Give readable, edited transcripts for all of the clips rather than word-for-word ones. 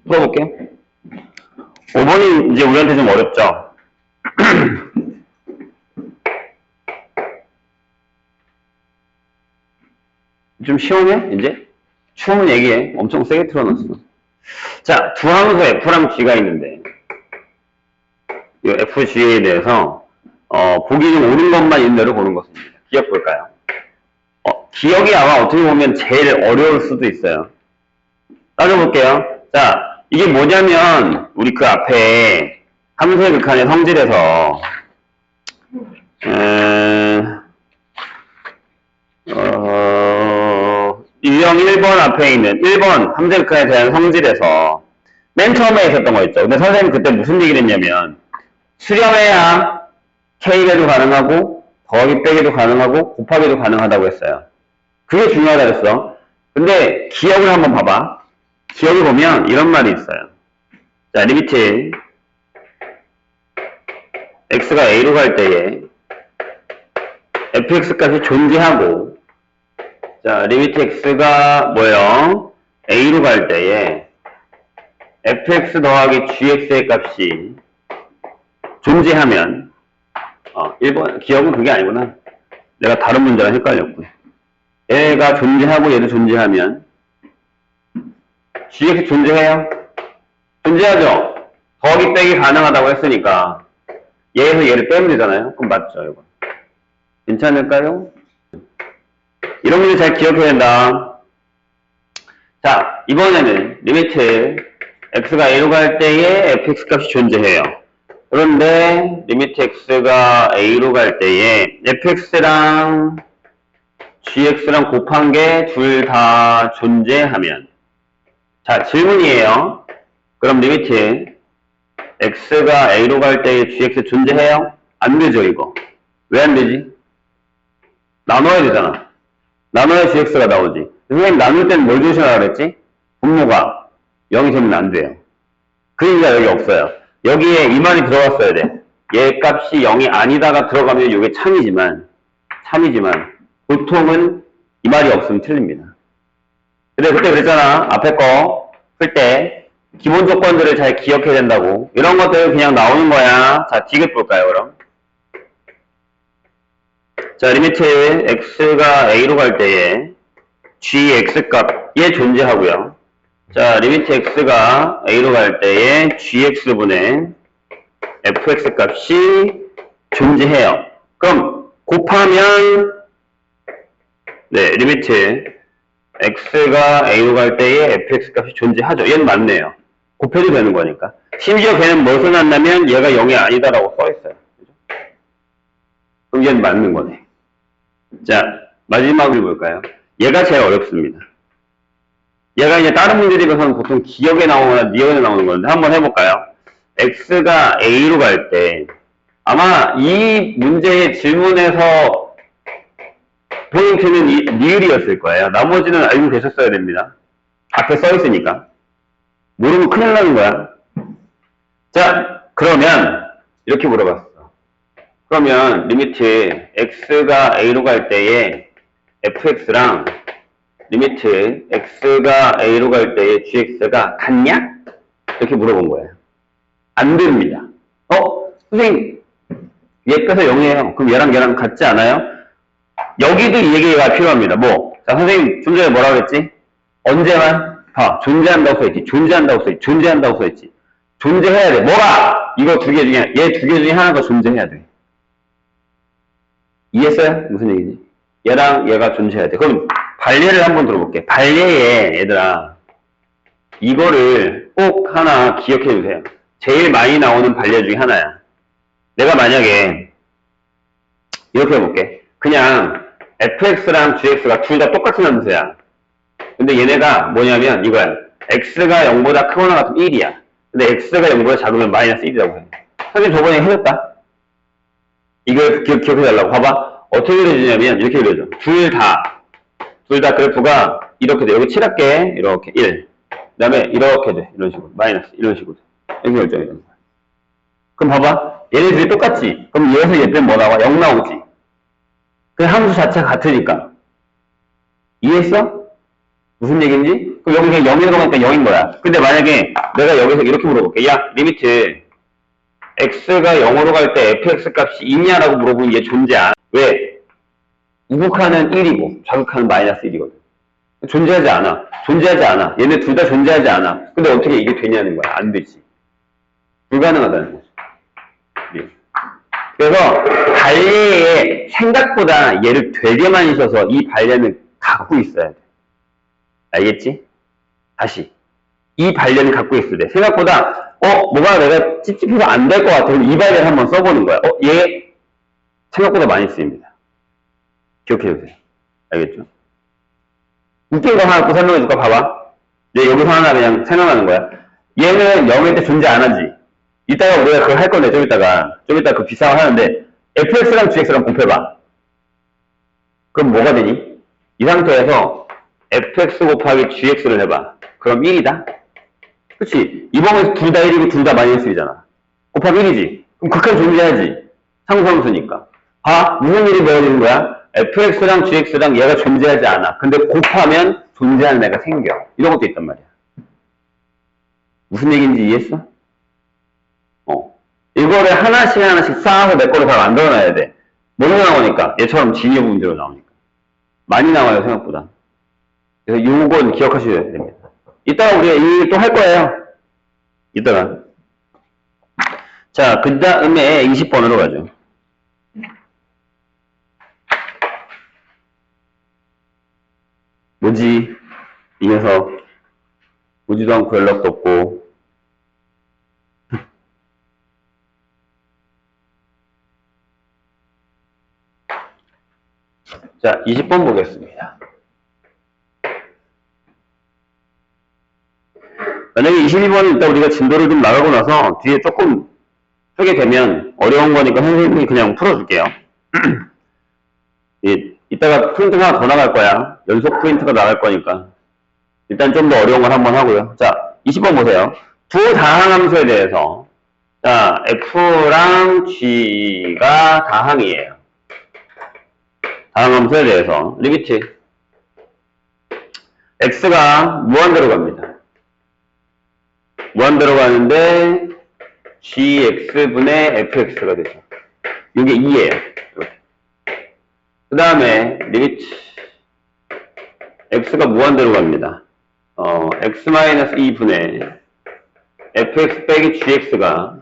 풀어볼게요. 5번이 이제 우리한테 좀 어렵죠? 좀 시원해? 이제? 추우면 얘기해. 엄청 세게 틀어놨어. 자, 두 함수 F랑 G가 있는데, 이 FG에 대해서, 보기 좀 옳은 것만 있는 대로 보는 것입니다. 기억 볼까요? 기억이 아마 어떻게 보면 제일 어려울 수도 있어요. 따져볼게요. 자, 이게 뭐냐면, 우리 그 앞에 함수의 극한의 성질에서, 유형 1번 앞에 있는 1번 함수의 극한에 대한 성질에서 맨 처음에 있었던 거 있죠. 근데 선생님 그때 무슨 얘기를 했냐면, 수렴해야 K배도 가능하고, 더하기 빼기도 가능하고, 곱하기도 가능하다고 했어요. 그게 중요하다 그랬어. 근데 기억을 한번 봐봐. 기억을 보면 이런 말이 있어요. 자, 리미트 x가 a로 갈 때에 fx 값이 존재하고, 자, 리미트 x가 뭐예요? a로 갈 때에 fx 더하기 gx의 값이 존재하면 1번 기억은 그게 아니구나. 내가 다른 문제랑 헷갈렸고, 얘가 존재하고 얘도 존재하면 gx 존재해요? 존재하죠? 더하기 빼기 가능하다고 했으니까 얘에서 얘를 빼면 되잖아요. 그럼 맞죠, 이거. 괜찮을까요? 이런 문제 잘 기억해야 된다. 자, 이번에는 리미트 x가 a로 갈 때에 fx 값이 존재해요. 그런데 리미트 x가 a로 갈 때에 fx랑 gx랑 곱한 게 둘 다 존재하면, 자, 질문이에요. 그럼 리미트 x가 a로 갈 때에 gx 존재해요? 안 되죠, 이거. 왜 안 되지? 나눠야 되잖아. 나눠야 gx가 나오지. 선생님 나눌 때는 뭘 조심하라 그랬지? 분모가 0이 되면 안 돼요. 그러니까 여기 없어요. 여기에 이 말이 들어갔어야 돼. 얘 값이 0이 아니다가 들어가면 이게 참이지만 보통은 이 말이 없으면 틀립니다. 근데 그때 그랬잖아. 앞에 거 풀 때 기본 조건들을 잘 기억해야 된다고. 이런 것들은 그냥 나오는 거야. 자, 디귿 볼까요, 그럼? 자, 리미트 x가 a로 갈 때에 gx 값, 얘 존재하고요. 자, 리미트 x가 a로 갈 때에 gx분의 fx 값이 존재해요. 그럼 곱하면, 네, 리미트 x가 a로 갈 때에 fx 값이 존재하죠. 얘는 맞네요. 곱해도 되는 거니까. 심지어 걔는 뭘 써놨냐면 얘가 0이 아니다라고 써있어요. 그럼 얘는 맞는 거네. 자, 마지막으로 볼까요? 얘가 제일 어렵습니다. 얘가 이제 다른 문제들에 비해서는 보통 기억에 나오거나 니은에 나오는 건데 한번 해볼까요? x가 a로 갈 때, 아마 이 문제의 질문에서 포인트는 니을이었을 거예요. 나머지는 알고 계셨어야 됩니다. 앞에 써 있으니까. 모르면 큰일 나는 거야. 자, 그러면 이렇게 물어봤어. 그러면 리미트 x가 a로 갈 때에 fx랑 리미트 x가 a로 갈 때에 gx가 같냐? 이렇게 물어본 거예요. 안 됩니다. 선생님, 얘 빼서 0이에요. 그럼 얘랑 같지 않아요? 여기도 이 얘기가 필요합니다. 자, 선생님, 좀 전에 뭐라 그랬지? 언제만? 존재한다고 써있지. 존재한다고 써있지. 존재한다고 써있지. 존재해야 돼. 뭐가? 이거 두 개 중에, 얘 두 개 중에 하나가 존재해야 돼. 이해했어요? 무슨 얘기지? 얘랑 얘가 존재해야 돼. 그럼 반례를 한번 들어볼게. 반례에, 얘들아, 이거를 꼭 하나 기억해 주세요. 제일 많이 나오는 반례 중에 하나야. 내가 만약에 이렇게 해볼게. 그냥 fx랑 gx가 둘 다 똑같은 함수야. 근데 얘네가 뭐냐면 이거야. x가 0보다 크거나 같으면 1이야. 근데 x가 0보다 작으면 마이너스 1이라고 해. 선생님 저번에 해줬다. 이걸 기억해달라고. 봐봐. 어떻게 그려지냐면 이렇게 그려져. 둘 다 그래프가 이렇게 돼. 여기 칠할게. 이렇게 1. 그 다음에 이렇게 돼. 이런 식으로. 마이너스. 이런 식으로 돼. 이렇게 결정이 되는 거야. 그럼 봐봐. 얘네 둘이 똑같지? 그럼 얘에서 얘 빼면 뭐 나와? 0 나오지? 그 함수 자체가 같으니까. 이해했어? 무슨 얘기인지? 그럼 여기 그냥 0이라고 하니까 0인 거야. 근데 만약에 내가 여기서 이렇게 물어볼게. 야, 리미트 x가 0으로 갈 때 fx 값이 있냐라고 물어보면 얘 존재 안. 왜? 우극하는 1이고 좌극하는 마이너스 1이거든. 존재하지 않아. 존재하지 않아. 얘네 둘 다 존재하지 않아. 근데 어떻게 이게 되냐는 거야. 안 되지. 불가능하다는 거죠. 예. 그래서 발레에 생각보다 얘를 되게 많이 써서 이 발레는 갖고 있어야 돼. 알겠지? 다시. 이 발레는 갖고 있어야 돼. 생각보다 뭐가 내가 찝찝해서 안 될 것 같아. 그럼 이 발레를 한번 써보는 거야. 얘 생각보다 많이 쓰입니다. 기억해주세요. 알겠죠? 웃긴 거 하나 또 설명해줄까? 봐봐. 얘 여기서 하나 그냥 생각나는 거야. 얘는 0일 때 존재 안 하지. 이따가 우리가 그걸 할 건데, 좀 이따가 그 비싼 거 하는데, fx랑 gx랑 곱해봐. 그럼 뭐가 되니? 이 상태에서 fx 곱하기 gx를 해봐. 그럼 1이다? 그치? 이번에 둘 다 1이고 둘 다 마이너스 1이잖아. 곱하기 1이지. 그럼 극한 존재하지. 상수함수니까. 무슨 일이 벌어지는 거야? fx랑 gx랑 얘가 존재하지 않아. 근데 곱하면 존재하는 애가 생겨. 이런 것도 있단 말이야. 무슨 얘기인지 이해했어? 이거를 하나씩 쌓아서 내 거를 다 만들어놔야 돼. 뭘로 나오니까? 얘처럼 진위의 문제로 나오니까. 많이 나와요, 생각보다. 그래서 요건 기억하셔야 됩니다. 이따가 우리가 이 일 또 할 거예요. 이따가. 자, 그 다음에 20번으로 가죠. 뭐지? 이 녀석. 보지도 않고 연락도 없고. 자, 20번 보겠습니다. 만약에 22번은 이따 우리가 진도를 좀 나가고 나서 뒤에 조금 쓰게 되면 어려운 거니까 선생님이 그냥 풀어줄게요. 이따가 프린트가 하나 더 나갈 거야. 연속 프린트가 나갈 거니까. 일단 좀 더 어려운 걸 한번 하고요. 자, 20번 보세요. 두 다항함수에 대해서. 자, f랑 g가 다항이에요. 다항함수에 대해서. 리미트. x가 무한대로 갑니다. 무한대로 가는데 gx분의 fx가 되죠. 이게 2예요. 그 다음에 리미트 x가 무한대로 갑니다. x-2분의 fx 빼기 gx가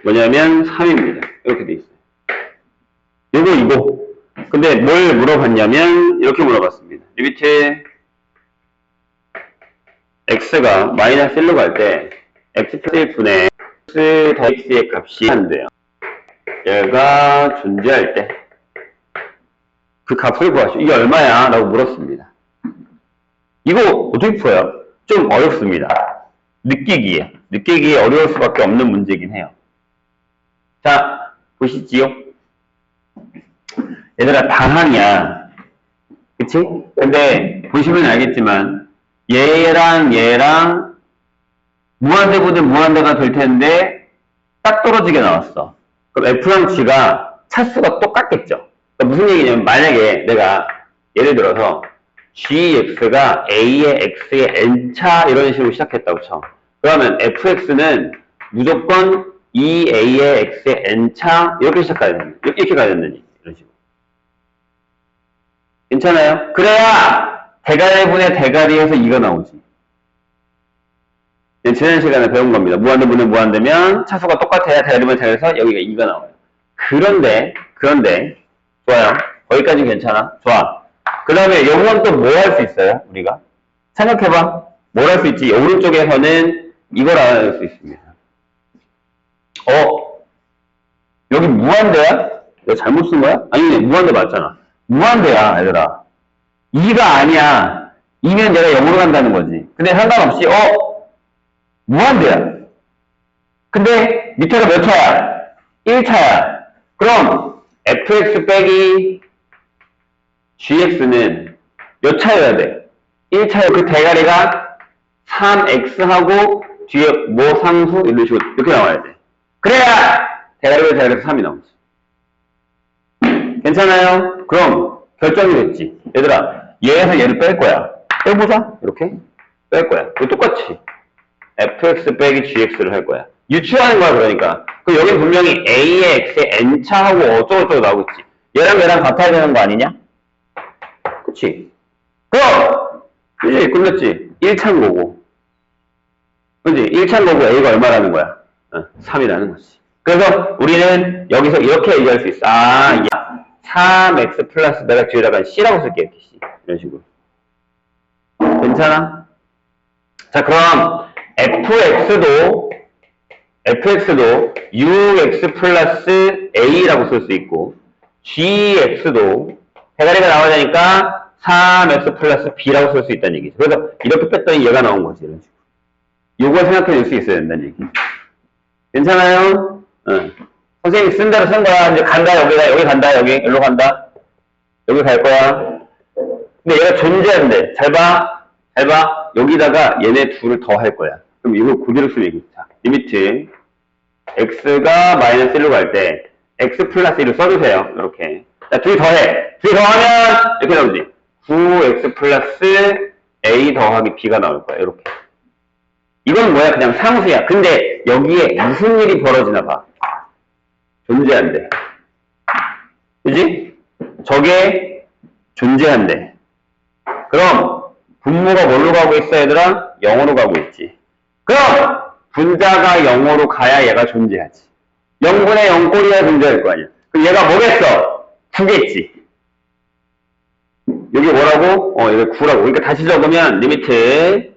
뭐냐면 3입니다. 이렇게 돼 있어요. 이거. 근데 뭘 물어봤냐면 이렇게 물어봤습니다. 리미트 x가 마이너스 1로 갈 때 x 플러스 1분의 x 더 x의 값이 한대요. 얘가 존재할 때 그 값을 구하시오. 이게 얼마야? 라고 물었습니다. 이거 어떻게 풀어요? 좀 어렵습니다. 느끼기에 어려울 수밖에 없는 문제긴 해요. 자, 보시지요. 얘들아, 다항이야. 그치? 근데 보시면 알겠지만 얘랑 무한대분의 무한대가 될 텐데 딱 떨어지게 나왔어. 그럼 f랑 g가 차수가 똑같겠죠. 그러니까 무슨 얘기냐면 만약에 내가 예를 들어서 gx가 a의 x의 n차 이런 식으로 시작했다고 쳐. 그러면 fx는 무조건 2a의 x의 n차 이렇게 시작가야 되는 이렇게 가야 되는 이런 식으로. 괜찮아요? 그래야 대가리분의 대가리에서 2가 나오지. 지난 시간에 배운 겁니다. 무한대분의 무한대면 차수가 똑같아야 대가리분의 대가리에서 여기가 2가 나와요. 그런데 좋아요. 거기까지 괜찮아. 좋아. 그 다음에 여기서 또 뭐 할 수 있어요? 우리가 생각해봐. 뭘 할 수 있지? 오른쪽에서는 이걸 알아낼 수 있습니다. 여기 무한대야? 내가 잘못 쓴 거야? 아니, 무한대 맞잖아. 무한대야, 얘들아. 2가 아니야. 2면 내가 0으로 간다는 거지. 근데 상관없이, 무한대야. 근데 밑에가 몇 차야? 1차야. 그럼 fx 빼기 gx는 몇 차여야 돼? 1차여. 그 대가리가 3x하고 뒤에 뭐 상수 이런 식으로 이렇게 나와야 돼. 그래야 대가리에서 3이 나오지. 괜찮아요? 그럼 결정이 됐지. 얘들아, 얘에서 얘를 뺄 거야. 빼보자. 이렇게 뺄 거야. 이거 똑같이 fx 빼기 gx를 할 거야. 유추하는 거야. 그러니까 그 여기 분명히 a의 x의 n차하고 어쩌고저쩌고 나오고 있지. 얘랑 얘랑 같아야 되는 거 아니냐? 그치? 그럼 이제 끝났지. 1차인 거고, 그치? 1차인 거고 a가 얼마라는 거야? 3이라는 거지. 그래서 우리는 여기서 이렇게 얘기할 수 있어. 아, 야, 3x 플러스 내가 뒤에다가 c라고 쓸게. 이렇게 c. 이런 식으로. 괜찮아? 자, 그럼 fx도 6x 플러스 a라고 쓸 수 있고, gx도 대가리가 나와야 되니까 3x 플러스 b라고 쓸 수 있다는 얘기죠. 그래서 이렇게 뺐더니 얘가 나온 거지. 이런 식으로. 요걸 생각해 낼 수 있어야 된다는 얘기. 괜찮아요? 응. 선생님이 쓴 대로 쓴 거야. 이제 간다, 여기 간다, 여기, 일로 간다. 여기 갈 거야. 근데 얘가 존재한대. 잘 봐. 여기다가 얘네 둘을 더 할 거야. 그럼 이걸 그대로 쓰면 얘기. 자, 리미트. x가 마이너스 1로 갈 때, x 플러스 1을 써주세요. 이렇게. 자, 둘이 더해. 둘이 더하면, 이렇게 나오지. 9x 플러스 a 더하기 b가 나올 거야. 이렇게. 이건 뭐야? 그냥 상수야. 근데 여기에 무슨 일이 벌어지나 봐. 존재한대. 그지? 저게 존재한대. 그럼 분모가 뭘로 가고 있어, 얘들아? 0으로 가고 있지. 그럼 분자가 0으로 가야 얘가 존재하지. 0분의 0꼴이야 존재할 거 아니야. 그럼 얘가 뭐겠어? 9겠지. 여기 뭐라고? 여기 9라고. 그러니까 다시 적으면 리미트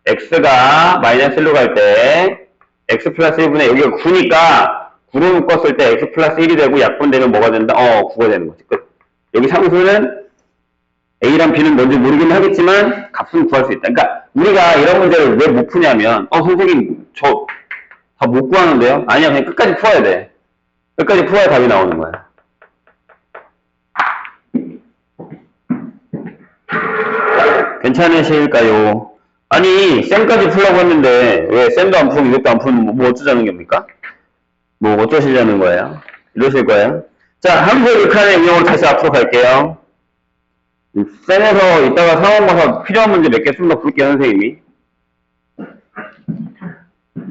x가 마이너스 1로 갈 때 x 플러스 1분의 여기가 9니까 9로 묶었을 때 x 플러스 1이 되고 약분되면 뭐가 된다? 9가 되는 거지. 끝. 여기 상수는 a랑 b는 뭔지 모르긴 하겠지만 값은 구할 수 있다. 그러니까 우리가 이런 문제를 왜 못 푸냐면 선생님 저 다 못 구하는데요? 아니야, 그냥 끝까지 풀어야 돼. 끝까지 풀어야 답이 나오는 거야. 괜찮으실까요? 아니, 쌤까지 풀려고 했는데, 왜 쌤도 안 풀고 이것도 안 풀면 뭐 어쩌자는 겁니까? 뭐 어쩌시자는 거예요? 이러실 거예요? 자, 함수 극한의 응용으로 다시 앞으로 갈게요. 쌤에서 이따가 상황 봐서 필요한 문제 몇 개 좀 더 풀게요, 선생님이.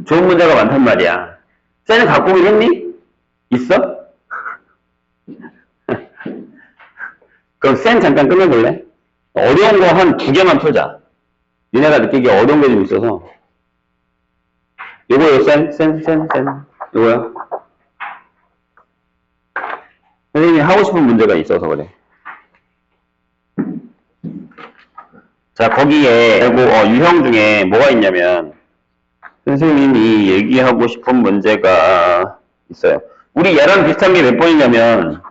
좋은 문제가 많단 말이야. 쌤은 갖고 오긴 했니? 있어? 그럼 쌤 잠깐 끝내볼래? 어려운 거 한 2개만 풀자. 니네가 느끼기에 어려운 게 좀 있어서. 요거요, 쌤. 요거요. 선생님이 하고 싶은 문제가 있어서 그래. 자, 거기에, 유형 중에 뭐가 있냐면, 선생님이 얘기하고 싶은 문제가 있어요. 우리 얘랑 비슷한 게 몇 번이냐면,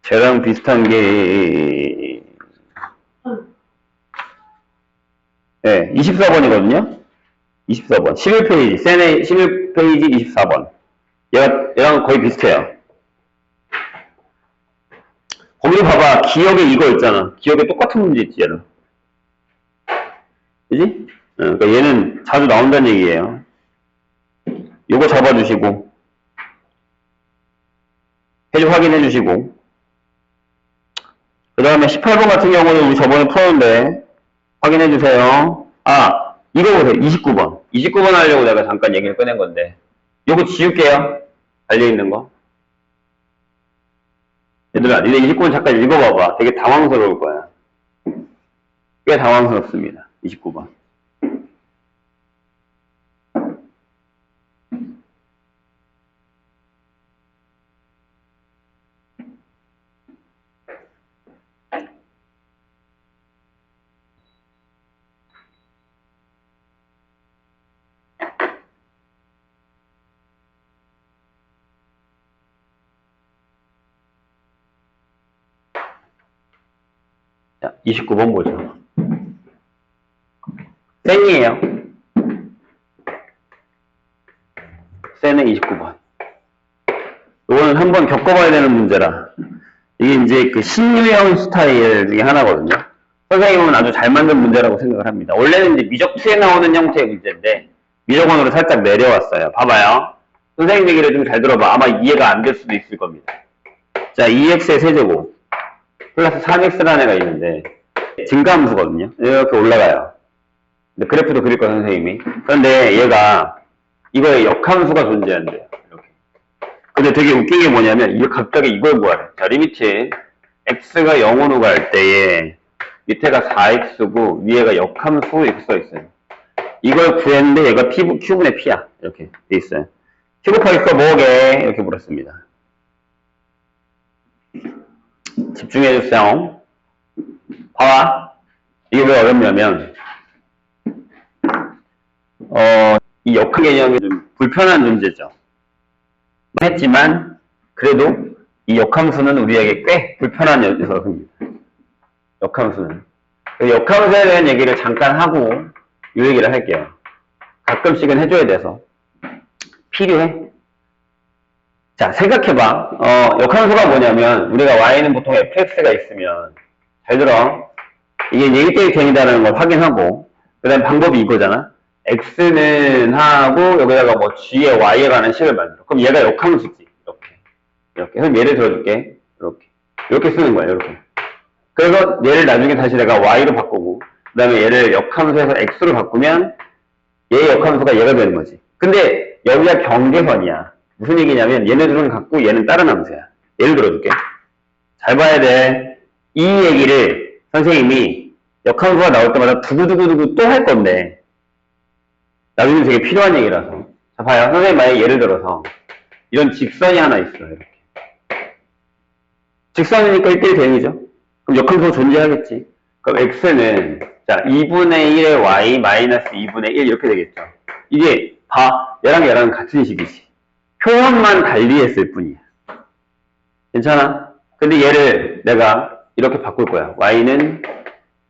쟤랑 비슷한 게, 네, 24번이거든요? 24번. 11페이지. 쌤의 11페이지 24번. 얘랑 거의 비슷해요. 거기 봐봐. 기억에 이거 있잖아. 기억에 똑같은 문제 있지, 얘는. 그지? 그러니까 얘는 자주 나온다는 얘기예요. 요거 잡아주시고, 해주 확인해 주시고, 그 다음에 18번 같은 경우는 우리 저번에 풀었는데, 확인해 주세요. 아, 이거 보세요. 29번. 29번 하려고 내가 잠깐 얘기를 꺼낸 건데, 요거 지울게요. 달려있는 거. 얘들아, 니네 29번 잠깐 읽어봐봐. 되게 당황스러울 거야. 꽤 당황스럽습니다. 29번. 자, 29번 보죠. 쌩이에요. 쌩은 29번. 이거는 한번 겪어봐야 되는 문제라. 이게 이제 그 신유형 스타일 중에 하나거든요. 선생님은 아주 잘 만든 문제라고 생각을 합니다. 원래는 이제 미적2에 나오는 형태의 문제인데, 미적원으로 살짝 내려왔어요. 봐봐요. 선생님 얘기를 좀 잘 들어봐. 아마 이해가 안 될 수도 있을 겁니다. 자, 2x의 세제곱. 플러스 3x라는 애가 있는데, 증가함수거든요. 이렇게 올라가요. 근데 그래프도 그릴 거예요, 선생님이. 그런데 얘가 이거에 역함수가 존재한대요. 이렇게. 근데 되게 웃긴 게 뭐냐면 이거 갑자기 이걸 구하래. 자, 리미트 x가 0으로 갈 때에 밑에가 4x고 위에가 역함수 이렇게 써 있어요. 이걸 구했는데 얘가 Q분의 P야. 이렇게 돼 있어요. Q 곱하기 뭐게? 이렇게 물었습니다. 집중해주세요. 봐봐. 이게 왜 어렵냐면 이 역함 개념이 좀 불편한 존재죠. 했지만 그래도 이 역함수는 우리에게 꽤 불편한 녀석입니다. 역함수는. 역함수에 대한 얘기를 잠깐 하고 이 얘기를 할게요. 가끔씩은 해줘야 돼서 필요해. 자, 생각해봐. 역함수가 뭐냐면 우리가 y는 보통 fx가 있으면 잘 들어. 이게 1대1 갱이다라는 걸 확인하고 그 다음 방법이 이거잖아. x는 하고 여기다가 뭐 g에 y에 관한 식을 만들어. 그럼 얘가 역함수지. 이렇게. 그래서 예를 들어줄게. 이렇게 쓰는 거야. 이렇게. 그래서 얘를 나중에 다시 내가 y로 바꾸고 그 다음에 얘를 역함수에서 x로 바꾸면 얘의 역함수가 얘가 되는 거지. 근데 여기가 경계선이야. 무슨 얘기냐면 얘네들은 같고 얘는 다른 함수야. 예를 들어줄게. 잘 봐야 돼. 이 얘기를 선생님이 역함수가 나올 때마다 두구두구두구 또 할 건데 나중에 되게 필요한 얘기라서. 자, 봐요. 선생님 만약에 예를 들어서 이런 직선이 하나 있어요. 이렇게. 직선이니까 1대1 대응이죠. 그럼 역함수가 존재하겠지. 그럼 x는 자 2분의 1의 y 마이너스 2분의 1 이렇게 되겠죠. 이게 얘랑 같은 식이지. 표현만 달리했을 뿐이야. 괜찮아? 근데 얘를 내가 이렇게 바꿀 거야. y는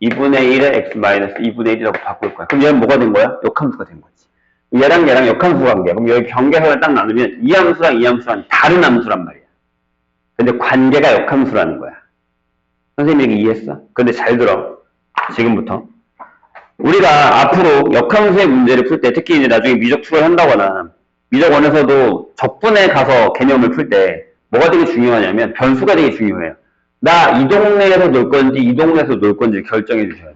2분의 1의 x 마이너스 2분의 1이라고 바꿀 거야. 그럼 얘는 뭐가 된 거야? 역함수가 된 거지. 얘랑 역함수 관계야. 그럼 여기 경계선을 딱 나누면 이 함수랑 이 함수랑 다른 함수란 말이야. 근데 관계가 역함수라는 거야. 선생님이 이해했어? 근데 잘 들어. 지금부터. 우리가 앞으로 역함수의 문제를 풀 때, 특히 이제 나중에 미적 2를 한다거나, 미적 1에서도 적분에 가서 개념을 풀 때, 뭐가 되게 중요하냐면, 변수가 되게 중요해요. 나 이 동네에서 놀 건지, 이 동네에서 놀 건지 결정해 주셔야 돼요.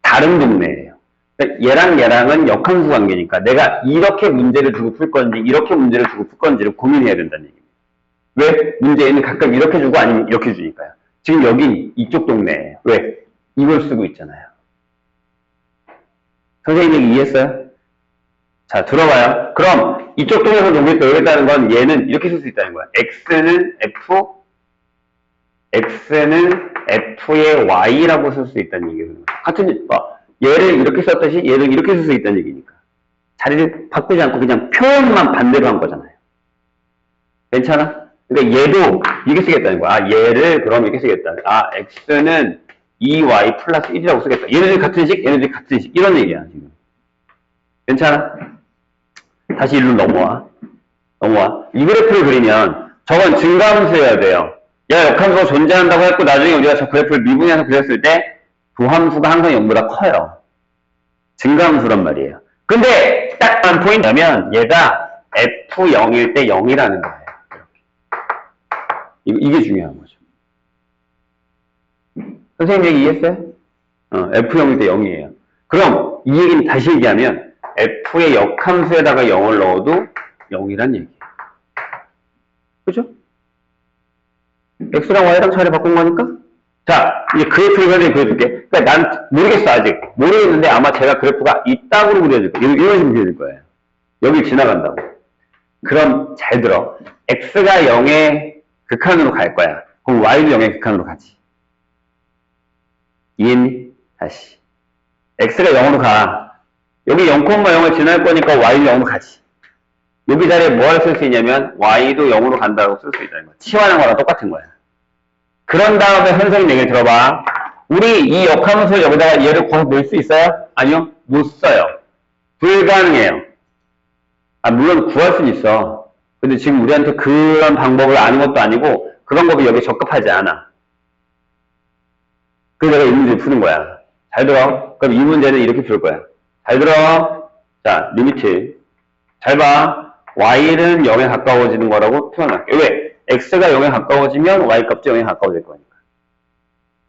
다른 동네예요. 그러니까 얘랑은 역함수 관계니까, 내가 이렇게 문제를 주고 풀 건지, 이렇게 문제를 주고 풀 건지를 고민해야 된다는 얘기예요. 왜? 문제는 가끔 이렇게 주고 아니면 이렇게 주니까요. 지금 여기 이쪽 동네예요. 왜? 이걸 쓰고 있잖아요. 선생님 얘기 이해했어요? 자, 들어봐요. 그럼 이쪽 동에서 놀겠다는 건 얘는 이렇게 쓸 수 있다는 거야. x는 f의 y라고 쓸 수 있다는 얘기예요. 같은 얘를 이렇게 썼듯이 얘를 이렇게 쓸 수 있다는 얘기니까. 자리를 바꾸지 않고 그냥 표현만 반대로 한 거잖아요. 괜찮아? 그러니까 얘도 이렇게 쓰겠다는 거야. 얘를 그럼 이렇게 쓰겠다. x는 2y 플러스 1이라고 쓰겠다. 얘네들 같은 식, 얘네들 같은 식. 이런 얘기야, 지금. 괜찮아? 다시 일로 넘어와. 이 그래프를 그리면 저건 증가함수여야 돼요. 얘가 역함수가 존재한다고 했고 나중에 우리가 저 그래프를 미분해서 그렸을 때 두 함수가 항상 0보다 커요. 증가함수란 말이에요. 근데 딱 한 포인트라면 얘가 f0일 때 0이라는 거예요. 이게 중요한 거죠. 선생님 얘기 이해했어요? f0일 때 0이에요. 그럼 이 얘기는 다시 얘기하면 f의 역함수에다가 0을 넣어도 0이란 얘기예요. 그죠? x랑 y랑 자리 바꾼 거니까? 자, 이제 그래프를 선생님이 그려줄게. 그러니까 난 모르겠어, 아직. 모르겠는데 아마 제가 그래프가 이 땅으로 그려질 거예요. 이런 식으로 그려질 거예요. 여기 지나간다고. 그럼 잘 들어. x가 0의 극한으로 갈 거야. 그럼 y도 0의 극한으로 가지. 이해했니? 다시. x가 0으로 가. 여기 0,0을 지날 거니까 y도 0으로 가지. 여기 자리에 뭐를 쓸 수 있냐면 y도 0으로 간다고 쓸 수 있다는 거야. 치환한 거랑 똑같은 거야. 그런 다음에 선생님 얘기를 들어봐. 우리 이 역함수 여기다가 얘를 구해서 넣을 수 있어요? 아니요? 못 써요. 불가능해요. 물론 구할 수는 있어. 근데 지금 우리한테 그런 방법을 아는 것도 아니고 그 방법이 여기에 적합하지 않아. 그래서 내가 이 문제를 푸는 거야. 잘 들어. 그럼 이 문제는 이렇게 풀 거야. 잘 들어. 자, 리미트. 잘 봐. y는 0에 가까워지는 거라고 표현할게. 왜? x가 0에 가까워지면 y 값도 0에 가까워질 거니까.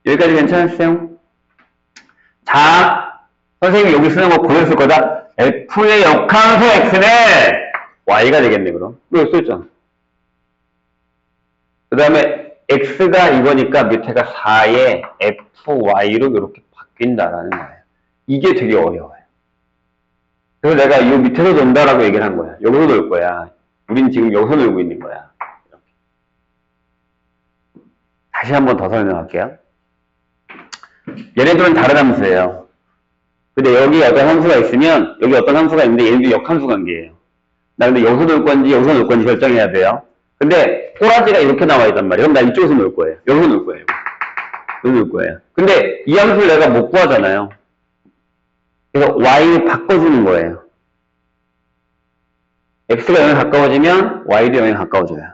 여기까지 괜찮으세요? 자, 선생님이 여기 쓰는 거 보였을 거다. F의 역함수 X는 Y가 되겠네, 그럼. 이거 써있잖아. 그 다음에 X가 이거니까 밑에가 4의 FY로 이렇게 바뀐다라는 거예요. 이게 되게 어려워요. 그래서 내가 이 밑에서 논다라고 얘기를 한 거야. 여기서 놀 거야. 우린 지금 여기서 놀고 있는 거야. 이렇게. 다시 한 번 더 설명할게요. 얘네들은 다른 함수예요. 근데 여기 어떤 함수가 있으면 여기 어떤 함수가 있는데 얘네들 역함수 관계예요. 나 근데 여기서 놀 건지 여기서 놀 건지 결정해야 돼요. 근데 꼬라지가 이렇게 나와 있단 말이에요. 그럼 나 이쪽에서 놀 거예요. 여기서 놀 거예요. 여기 놀 거예요. 근데 이 함수를 내가 못 구하잖아요. 그래서 y로 바꿔주는 거예요. x가 0에 가까워지면 y도 0에 가까워져요.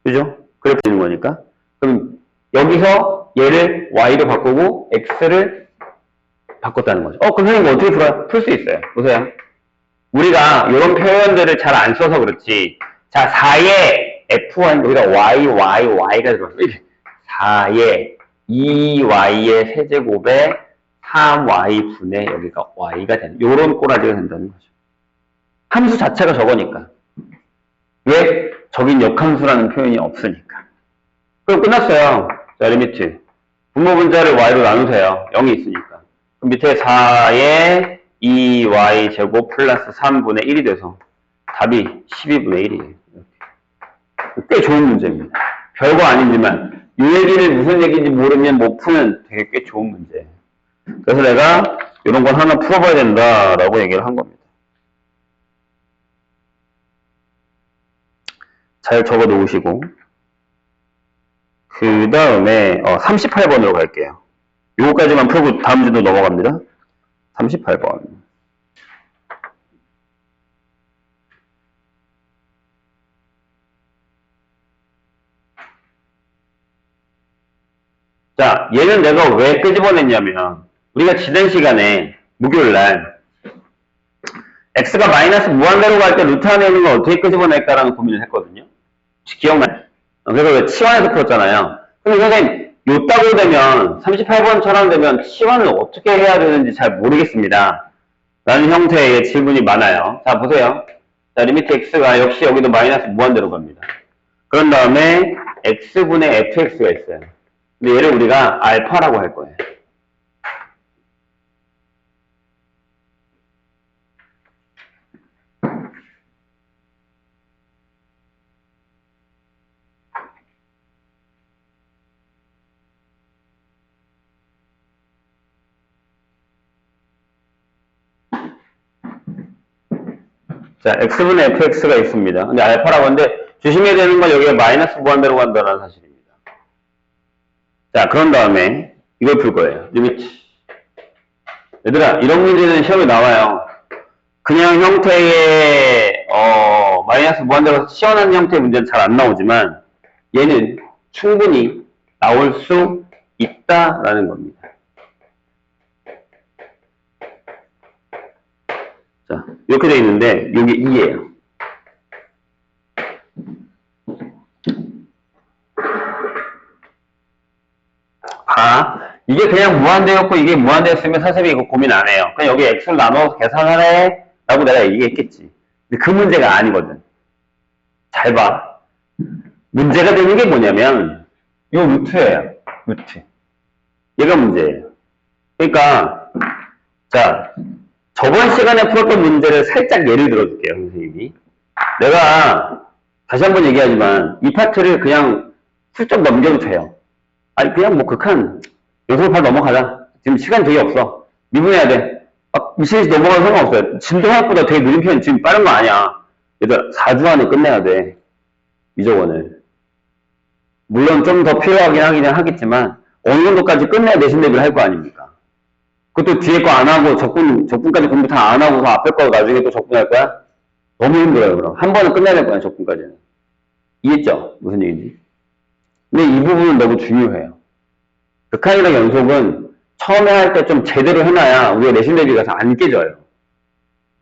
그죠? 그렇게 되는 거니까. 그럼 여기서 얘를 y로 바꾸고 x를 바꿨다는 거죠. 그럼 선생님 어떻게 풀어요? 풀 수 있어요. 보세요. 우리가 이런 표현들을 잘 안 써서 그렇지. 자, 4의 f1, 여기다 y가 들어갔어. 이렇게. 4의 2y의 세제곱에 3y분의 여기가 y가 되는, 요런 꼬라지가 된다는 거죠. 함수 자체가 저거니까. 왜? 저긴 역함수라는 표현이 없으니까. 그럼 끝났어요. 자, 리미트. 분모분자를 y로 나누세요. 0이 있으니까. 그럼 밑에 4의 2y 제곱 플러스 3분의 1이 돼서 답이 12분의 1이에요. 꽤 좋은 문제입니다. 별거 아니지만 이 얘기를 무슨 얘기인지 모르면 못 푸는 되게 꽤 좋은 문제예요. 그래서 내가 이런 건 하나 풀어봐야 된다라고 얘기를 한 겁니다. 잘 적어 놓으시고 그 다음에 38번으로 갈게요. 요거까지만 풀고 다음 주도 넘어갑니다. 38번. 자, 얘는 내가 왜 끄집어냈냐면 우리가 지난 시간에 목요일날 x가 마이너스 무한대로 갈 때 루트 안에 있는 걸 어떻게 끄집어낼까라는 고민을 했거든요. 혹시 기억나요? 그래서 왜 치환해서 풀었잖아요. 근데 선생님 요따고 되면 38번처럼 되면 치환을 어떻게 해야 되는지 잘 모르겠습니다. 라는 형태의 질문이 많아요. 자, 보세요. 자, 리미트 x가 역시 여기도 마이너스 무한대로 갑니다. 그런 다음에 x분의 fx가 있어요. 근데 얘를 우리가 알파라고 할 거예요. 자, x분의 fx가 있습니다. 근데 알파라고 하는데 조심해야 되는 건 여기가 마이너스 무한대로 간다는 사실입니다. 자, 그런 다음에 이걸 풀 거예요. 리미트. 얘들아, 이런 문제는 시험에 나와요. 그냥 형태의 마이너스 무한대로 시원한 형태의 문제는 잘 안 나오지만 얘는 충분히 나올 수 있다라는 겁니다. 자, 이렇게 되어 있는데 여기 2예요. 이게 그냥 무한대였고 이게 무한대였으면 선생님이 이거 고민 안 해요. 그냥 여기 x를 나눠서 계산하래 라고 내가 얘기했겠지. 근데 그 문제가 아니거든. 잘 봐. 문제가 되는 게 뭐냐면 요 루트예요. 루트. 얘가 문제예요. 그러니까 자, 저번 시간에 풀었던 문제를 살짝 예를 들어줄게요. 선생님이. 내가 다시 한번 얘기하지만 이 파트를 그냥 슬쩍 넘겨도 돼요. 아니 그냥 뭐 극한 요소 8 넘어가자. 지금 시간 되게 없어. 미분해야 돼. 미신에서 넘어가도 상관없어요. 지금 생각보다 되게 느린 편 지금 빠른 거 아니야. 얘들아 4주 안에 끝내야 돼. 미적원을. 물론 좀 더 필요하긴 하겠지만 어느 정도까지 끝내야 내신 대비를 할 거 아닙니까? 그것도 뒤에 거 안 하고 적분까지 공부 다 안 하고 앞에 거 나중에 또 적분할 거야? 너무 힘들어요. 그럼 한 번은 끝내야 될 거야. 적분까지는. 이해했죠? 무슨 얘기인지? 근데 이 부분은 너무 중요해요. 극한이랑 연속은 처음에 할 때 좀 제대로 해놔야 우리가 내신 대비가 잘 안 깨져요.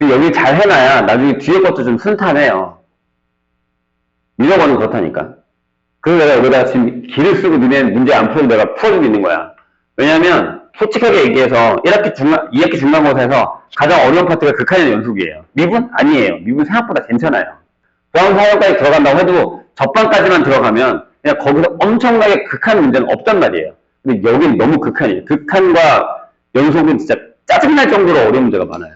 여기 잘 해놔야 나중에 뒤에 것도 좀 순탄해요. 민혁원은 그렇다니까. 그래서 내가 여기다가 지금 기를 쓰고 니네 문제 안 풀어도 내가 풀어주고 있는 거야. 왜냐면 솔직하게 얘기해서 1학기 2학기 중간고사에서 가장 어려운 파트가 극한의 연속이에요. 미분? 아니에요. 미분 생각보다 괜찮아요. 보안 사역까지 들어간다고 해도 접반까지만 들어가면 그냥 거기서 엄청나게 극한 문제는 없단 말이에요. 근데 여긴 너무 극한이에요. 극한과 연속은 진짜 짜증날 정도로 어려운 문제가 많아요.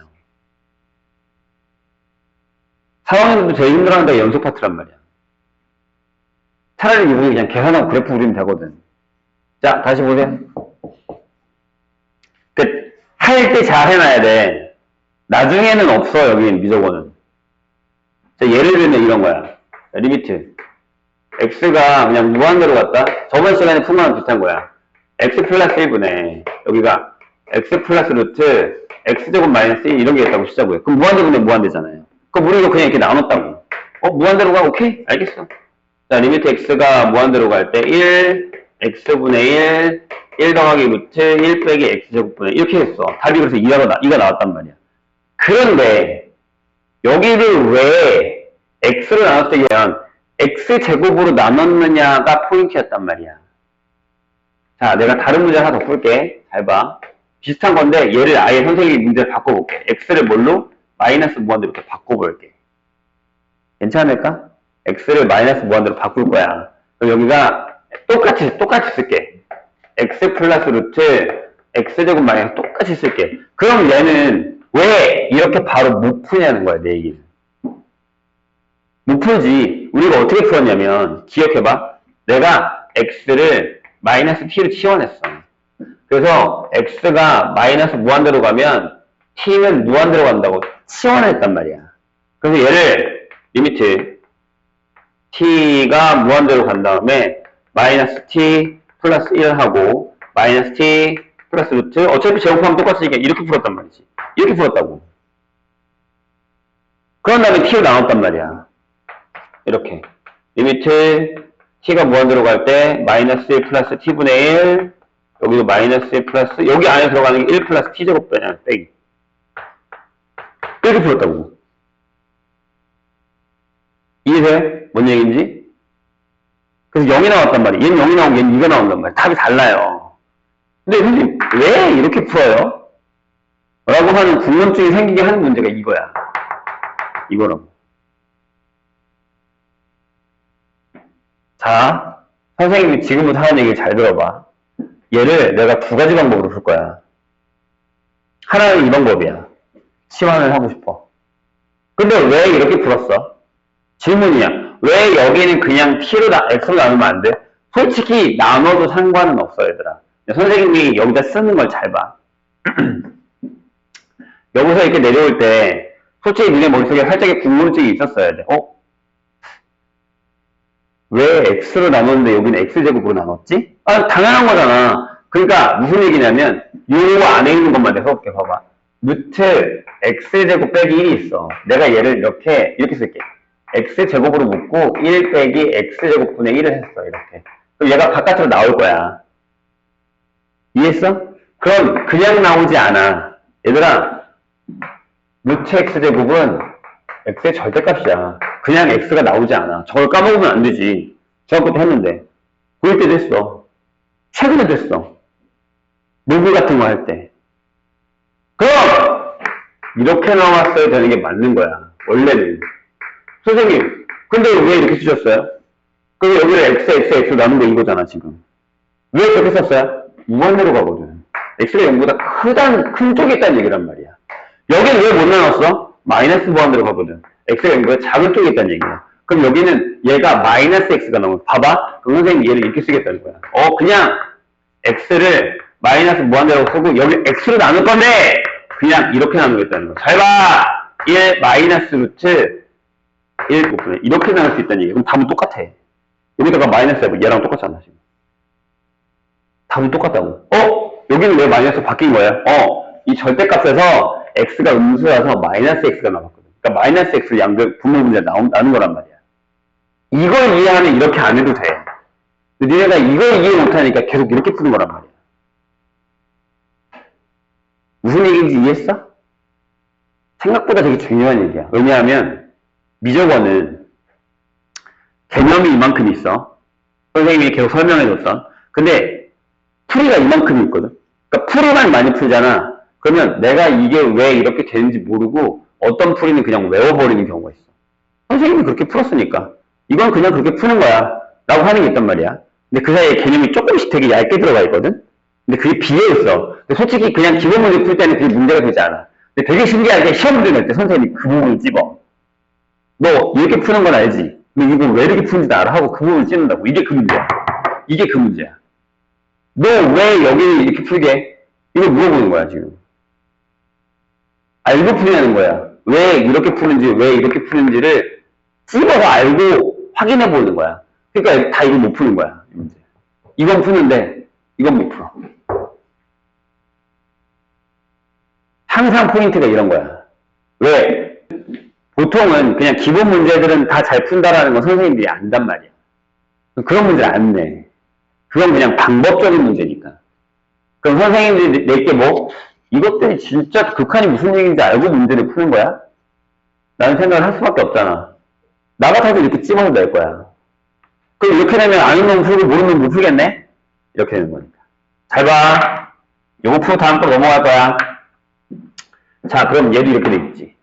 4학년도 제일 힘들어하는 게 연속 파트란 말이야. 차라리 이분이 그냥 계산하고 그래프 그리면 되거든. 자, 다시 보세요. 할 때 잘 해놔야 돼. 나중에는 없어, 여긴 미적어는. 자, 예를 들면 이런 거야. 자, 리미트. x가 그냥 무한대로 갔다? 저번 시간에 푼 거랑 비슷한 거야. x 플러스 1분의, 여기가 x 플러스 루트, x제곱 마이너스 1 이런 게 있다고 시작고요. 그럼 무한대분의 무한대잖아요. 그럼 우리 이거 그냥 이렇게 나눴다고. 무한대로 가? 오케이? 알겠어. 자, 리미트 x가 무한대로 갈 때 1, x분의 1 더하기 루트 1 빼기 x제곱분의 이렇게 했어. 답이 그래서 2가 나왔단 말이야. 그런데 여기를 왜 x를 나눴을 때면 x제곱으로 나눴느냐가 포인트였단 말이야. 자, 내가 다른 문제 하나 더 풀게. 잘 봐. 비슷한 건데 얘를 아예 선생님이 문제를 바꿔볼게. x를 뭘로? 마이너스 무한대로 이렇게 바꿔볼게. 괜찮을까? x를 마이너스 무한대로 바꿀 거야. 그럼 여기가 똑같이 쓸게. x 플러스 루트 x제곱 마이너스 똑같이 쓸게. 그럼 얘는 왜 이렇게 바로 못 푸냐는 거야, 내 얘기는. 못 풀지. 우리가 어떻게 풀었냐면 기억해봐. 내가 x를 마이너스 t로 치환했어. 그래서 x가 마이너스 무한대로 가면 t는 무한대로 간다고 치환했단 말이야. 그래서 얘를 리미트 t가 무한대로 간 다음에 마이너스 t 플러스 1하고 마이너스 t 플러스 루트 어차피 제곱하면 똑같으니까 이렇게 풀었단 말이지. 이렇게 풀었다고. 그런 다음에 t로 나눴단 말이야. 이렇게 리미트 t가 무한대로 갈 때 마이너스 1 플러스 t분의 1 여기도 마이너스 1 플러스 여기 안에 들어가는 게 1 플러스 t제곱 빼기 이렇게 풀었다고. 이해돼요? 뭔 얘기인지? 그래서 0이 나왔단 말이에요. 얘는 0이 나오고 얘는 2가 나온단 말이에요. 답이 달라요. 근데 선생님 왜 이렇게 풀어요? 라고 하는 궁금증이 생기게 하는 문제가 이거야. 이거라고. 자, 선생님이 지금부터 하는 얘기를 잘 들어봐. 얘를 내가 두 가지 방법으로 풀 거야. 하나는 이 방법이야. 치환을 하고 싶어. 근데 왜 이렇게 풀었어? 질문이야. 왜 여기는 그냥 t로 x로 나누면 안 돼? 솔직히 나눠도 상관은 없어, 얘들아. 선생님이 여기다 쓰는 걸 잘 봐. 여기서 이렇게 내려올 때 솔직히 니네 머릿속에 살짝의 궁금증이 있었어야 돼. 왜 x로 나눴는데 여기는 x제곱으로 나눴지? 당연한 거잖아. 그러니까 무슨 얘기냐면 요 안에 있는 것만 내가 써볼게. 봐봐. 루트 x제곱 빼기 1이 있어. 내가 얘를 이렇게 쓸게. x제곱으로 묶고 1 빼기 x제곱분의 1을 했어. 이렇게. 그럼 얘가 바깥으로 나올 거야. 이해했어? 그럼 그냥 나오지 않아. 얘들아, 루트 x제곱은 x의 절대값이야. 그냥 x가 나오지 않아. 저걸 까먹으면 안 되지. 저것부터 했는데. 고1 때도 했어. 최근에도 했어. 로그 같은 거 할 때. 그럼 이렇게 나왔어야 되는 게 맞는 거야. 원래는. 선생님, 근데 왜 이렇게 쓰셨어요? 그럼 여기를 x 나눈 거 이거잖아, 지금. 왜 그렇게 썼어요? 무한대로 가거든. x가 0보다 큰 쪽에 있다는 얘기란 말이야. 여기는 왜 못 나눴어? 마이너스 무한대로 가거든. x가 0보다 작은 쪽에 있다는 얘기야. 그럼 여기는 얘가 마이너스 x가 나오면 봐봐. 그럼 선생님이 얘를 이렇게 쓰겠다는 거야. 그냥 x를 마이너스 무한대로 쓰고 여기 x로 나눌 건데 그냥 이렇게 나누겠다는 거야. 잘 봐! 1 마이너스 루트 1 곱분에 이렇게 나눌 수 있다는 얘기야. 그럼 답은 똑같아. 여기다가 마이너스 해봐. 얘랑 똑같잖아, 지금. 답은 똑같다고. 여기는 왜 마이너스 바뀐 거야? 이 절대값에서 x가 음수라서 마이너스 x가 나왔거든. 그러니까 마이너스 x 양변 분모 문제 나는 거란 말이야. 이걸 이해하면 이렇게 안 해도 돼. 근데 니네가 이걸 이해 못하니까 계속 이렇게 푸는 거란 말이야. 무슨 얘기인지 이해했어? 생각보다 되게 중요한 얘기야. 왜냐하면 미적어는 개념이 이만큼 있어. 선생님이 계속 설명해줬던. 근데 풀이가 이만큼 있거든. 그러니까 풀이만 많이 풀잖아. 그러면 내가 이게 왜 이렇게 되는지 모르고 어떤 풀이는 그냥 외워버리는 경우가 있어. 선생님이 그렇게 풀었으니까 이건 그냥 그렇게 푸는 거야 라고 하는 게 있단 말이야. 근데 그 사이에 개념이 조금씩 되게 얇게 들어가 있거든. 근데 그게 비어있어. 근데 솔직히 그냥 기본 문제 풀 때는 그게 문제가 되지 않아. 근데 되게 신기하게 시험 문제 낼 때 선생님이 그 부분을 찝어. 너 이렇게 푸는 건 알지? 근데 이거 왜 이렇게 푸는지도 알아? 하고 그 부분을 찝는다고. 이게 그 문제야. 이게 그 문제야. 너 왜 여기 이렇게 풀게? 이거 물어보는 거야 지금. 알고 풀이하는 거야. 왜 이렇게 푸는지, 왜 이렇게 푸는지를 찝어서 알고 확인해 보는 거야. 그러니까 다 이거 못 푸는 거야. 이 문제. 이건 푸는데 이건 못 풀어. 항상 포인트가 이런 거야. 왜? 보통은 그냥 기본 문제들은 다 잘 푼다라는 건 선생님들이 안단 말이야. 그런 문제를 안 내. 그건 그냥 방법적인 문제니까. 그럼 선생님들이 내게 뭐 이것들이 진짜 극한이 무슨 얘기인지 알고 문제를 푸는 거야? 라는 생각을 할 수밖에 없잖아. 나 같아도 이렇게 찝어서 낼 거야. 그럼 이렇게 되면 아는 놈 풀고 모르는 놈 못 풀겠네? 이렇게 되는 거니까. 잘 봐. 요거 풀고 다음 거 넘어갈 거야. 자, 그럼 얘도 이렇게 돼 있지.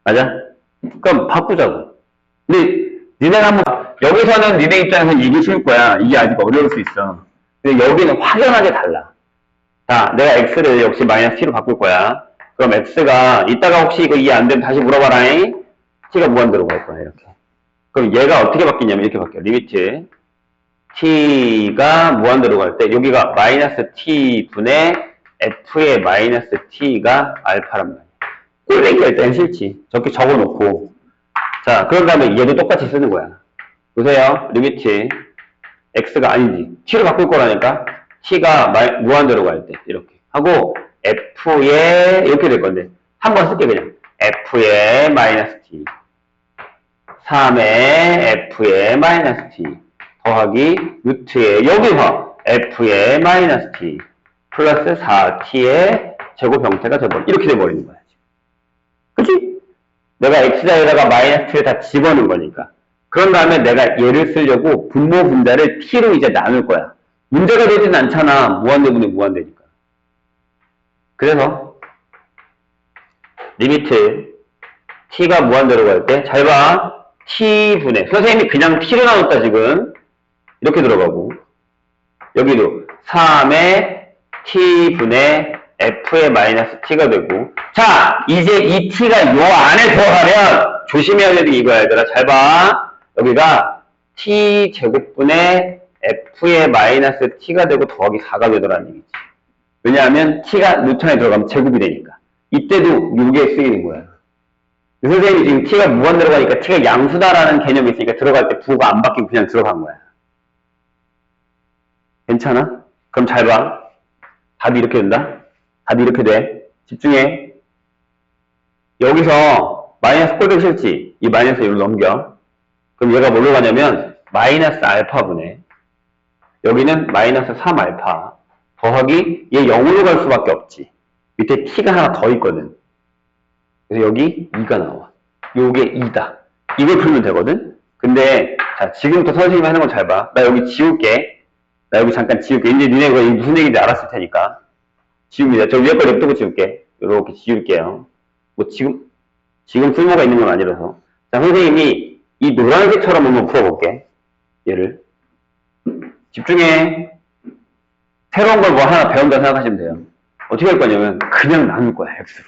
맞아? 그럼 바꾸자고. 근데 니네가 한번 여기서는 니네 입장에서는 이게 쉬울 거야. 이게 아직 어려울 수 있어. 근데 여기는 확연하게 달라. 자, 내가 x를 역시 마이너스 t로 바꿀 거야. 그럼 x가 이따가 혹시 이거 이해 안 되면 다시 물어봐라잉. t가 무한대로 갈 거야. 이렇게. 그럼 얘가 어떻게 바뀌냐면 이렇게 바뀌어. 리미트 t가 무한대로 갈 때 여기가 마이너스 t 분의 f의 마이너스 t가 알파란 말이야. 꼴배기 할 때는 싫지. 저렇게 적어놓고. 자, 그런 다음에 얘도 똑같이 쓰는 거야. 보세요. 리미트 x가 아니지. t로 바꿀 거라니까. t가 무한대로 갈 때 이렇게 하고 f의 이렇게 될 건데 한번 쓸게 그냥. f의 마이너스 t 3의 f의 마이너스 t 더하기 루트의 여기서 f의 마이너스 t 플러스 4t의 제곱 형태가 돼버려. 이렇게 돼버리는 거야. 그치? 내가 x자에다가 마이너스 t를 다 집어넣은 거니까. 그런 다음에 내가 얘를 쓰려고 분모 분자를 t로 이제 나눌 거야. 문제가 되진 않잖아. 무한대분의 무한대니까. 그래서 리미트 t가 무한대로 갈 때 잘 봐. t분의 선생님이 그냥 t로 나눴다 지금. 이렇게 들어가고 여기도 3의 t분의 f의 마이너스 t가 되고 자 이제 이 t가 요 안에 들어가면 조심해야 되는 게 이거야 얘들아. 잘 봐. 여기가 t 제곱분의 f의 마이너스 t가 되고 더하기 4가 되더라는 얘기지. 왜냐하면 t가 루트 안에 들어가면 제곱이 되니까. 이때도 요게 쓰이는 거야. 선생님이 지금 t가 무한대로 가니까 t가 양수다라는 개념이 있으니까 들어갈 때 부호가 안 바뀌고 그냥 들어간 거야. 괜찮아? 그럼 잘 봐. 답이 이렇게 된다. 답이 이렇게 돼. 집중해. 여기서 마이너스 꼴보기 싫지? 이 마이너스 여기로 넘겨. 그럼 얘가 뭘로 가냐면 마이너스 알파분의 여기는 마이너스 3알파 더하기 얘 0으로 갈 수밖에 없지. 밑에 t가 하나 더 있거든. 그래서 여기 2가 나와. 요게 2다. 이걸 풀면 되거든? 근데 자 지금부터 선생님이 하는 거 잘 봐. 나 여기 지울게. 나 여기 잠깐 지울게. 이제 니네 이거 무슨 얘기인지 알았을 테니까. 지웁니다. 저 위에 거 냅두고 지울게. 이렇게 지울게요. 뭐 지금 쓸모가 있는 건 아니라서. 자, 선생님이 이 노란색처럼 한번 풀어볼게. 얘를. 집중해. 새로운 걸 뭐 하나 배운다 생각하시면 돼요. 어떻게 할 거냐면 그냥 나눌 거야, x로.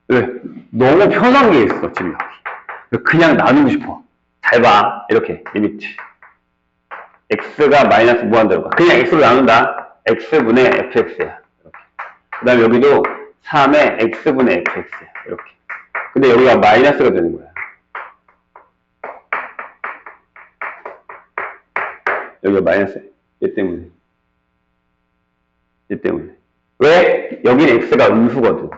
왜? 너무 편한 게 있어, 지금 여기. 그냥 나누고 싶어. 잘 봐. 이렇게. 리미트. x가 마이너스 무한대로 가. 그냥 x로 나눈다. x분의 fx야. 이렇게. 그 다음에 여기도 3의 x분의 fx야. 이렇게. 근데 여기가 마이너스가 되는 거야. 여기가 마이너스야. 얘 때문에. 얘 때문에. 왜? 여기는 x가 음수거든.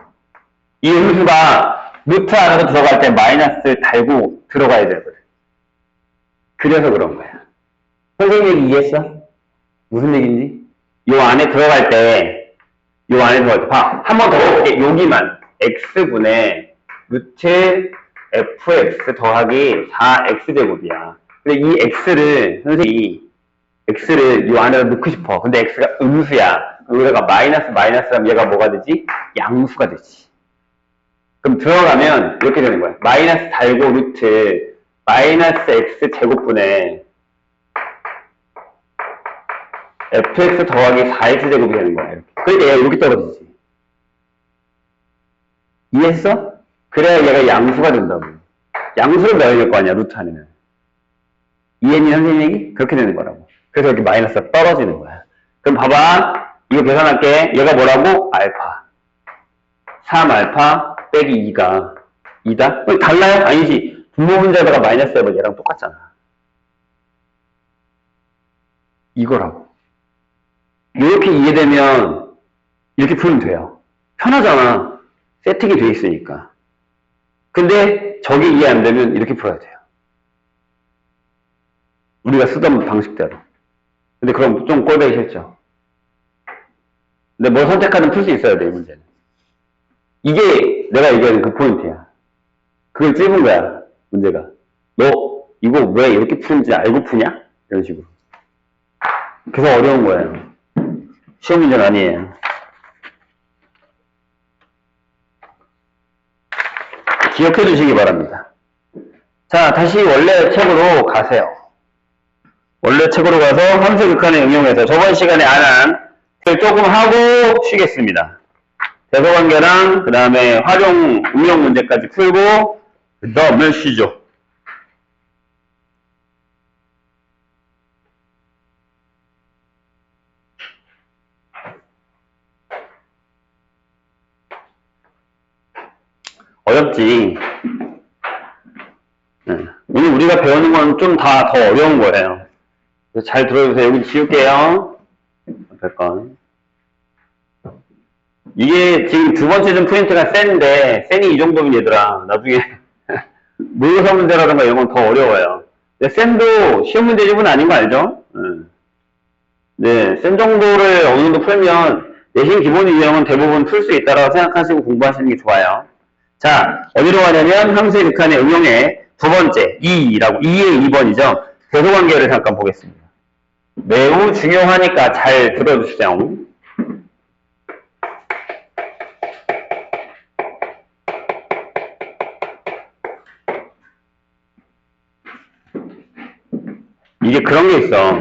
이 음수가 루트 안으로 들어갈 때 마이너스를 달고 들어가야 되거든. 그래서 그런 거야. 선생님 얘기 이해했어? 무슨 얘기인지? 요 안에 들어갈 때, 봐. 한 번 더 해볼게. 여기만. x분의 루트 fx 더하기 4x제곱이야. 근데 이 x를, 선생님이 x를 요 안에 넣고 싶어. 근데 x가 음수야. 여기다가 마이너스하면 얘가 뭐가 되지? 양수가 되지. 그럼 들어가면 이렇게 되는 거야. 마이너스 달고 루트 마이너스 x 제곱분의 fx 더하기 4x 제곱이 되는 거야. 이렇게. 그러니까 얘가 이렇게 떨어지지. 이해했어? 그래야 얘가 양수가 된다고. 양수를 넣어야 될 거 아니야, 루트 안에는. 이해했니, 선생님 얘기? 그렇게 되는 거라고. 그래서 이렇게 마이너스가 떨어지는 거야. 그럼 봐봐. 이거 계산할게. 얘가 뭐라고? 알파. 3알파 빼기 2가 2다? 달라요? 아니지. 분모분자에다가 마이너스 해봐. 얘랑 똑같잖아. 이거라고. 이렇게 이해되면 이렇게 풀면 돼요. 편하잖아. 세팅이 돼 있으니까. 근데 저게 이해 안 되면 이렇게 풀어야 돼요. 우리가 쓰던 방식대로. 근데 그럼 좀 꼴보기 싫죠. 근데 뭘 선택하든 풀 수 있어야 돼, 이 문제는. 이게 내가 얘기하는 그 포인트야. 그걸 찝은 거야, 문제가. 너 이거 왜 이렇게 푸는지 알고 푸냐? 이런 식으로. 그래서 어려운 거예요. 시험 문제는 아니에요. 기억해 주시기 바랍니다. 자, 다시 원래 책으로 가세요. 원래 책으로 가서 함수 극한에 응용해서 저번 시간에 안 한 조금 하고 쉬겠습니다. 대소관계랑 그 다음에 활용, 응용 문제까지 풀고 그 다음에 쉬죠. 어렵지. 오늘 우리가 배우는 건 좀 다 더 어려운 거예요. 잘 들어주세요. 여기 지울게요. 앞에 건. 이게 지금 두 번째 좀 포인트가 센데, 센이 이 정도면 얘들아, 나중에 모의고사 문제라든가 이런 건 더 어려워요. 근데 센도 시험 문제집은 아닌 거 알죠? 네, 센 정도를 어느 정도 풀면 내신 기본 유형은 대부분 풀 수 있다고 생각하시고 공부하시는 게 좋아요. 자, 어디로 가냐면 함수의 극한의 응용의 두 번째, 2의 2번이죠. 대소관계를 잠깐 보겠습니다. 매우 중요하니까 잘 들어주세요. 이게 그런 게 있어.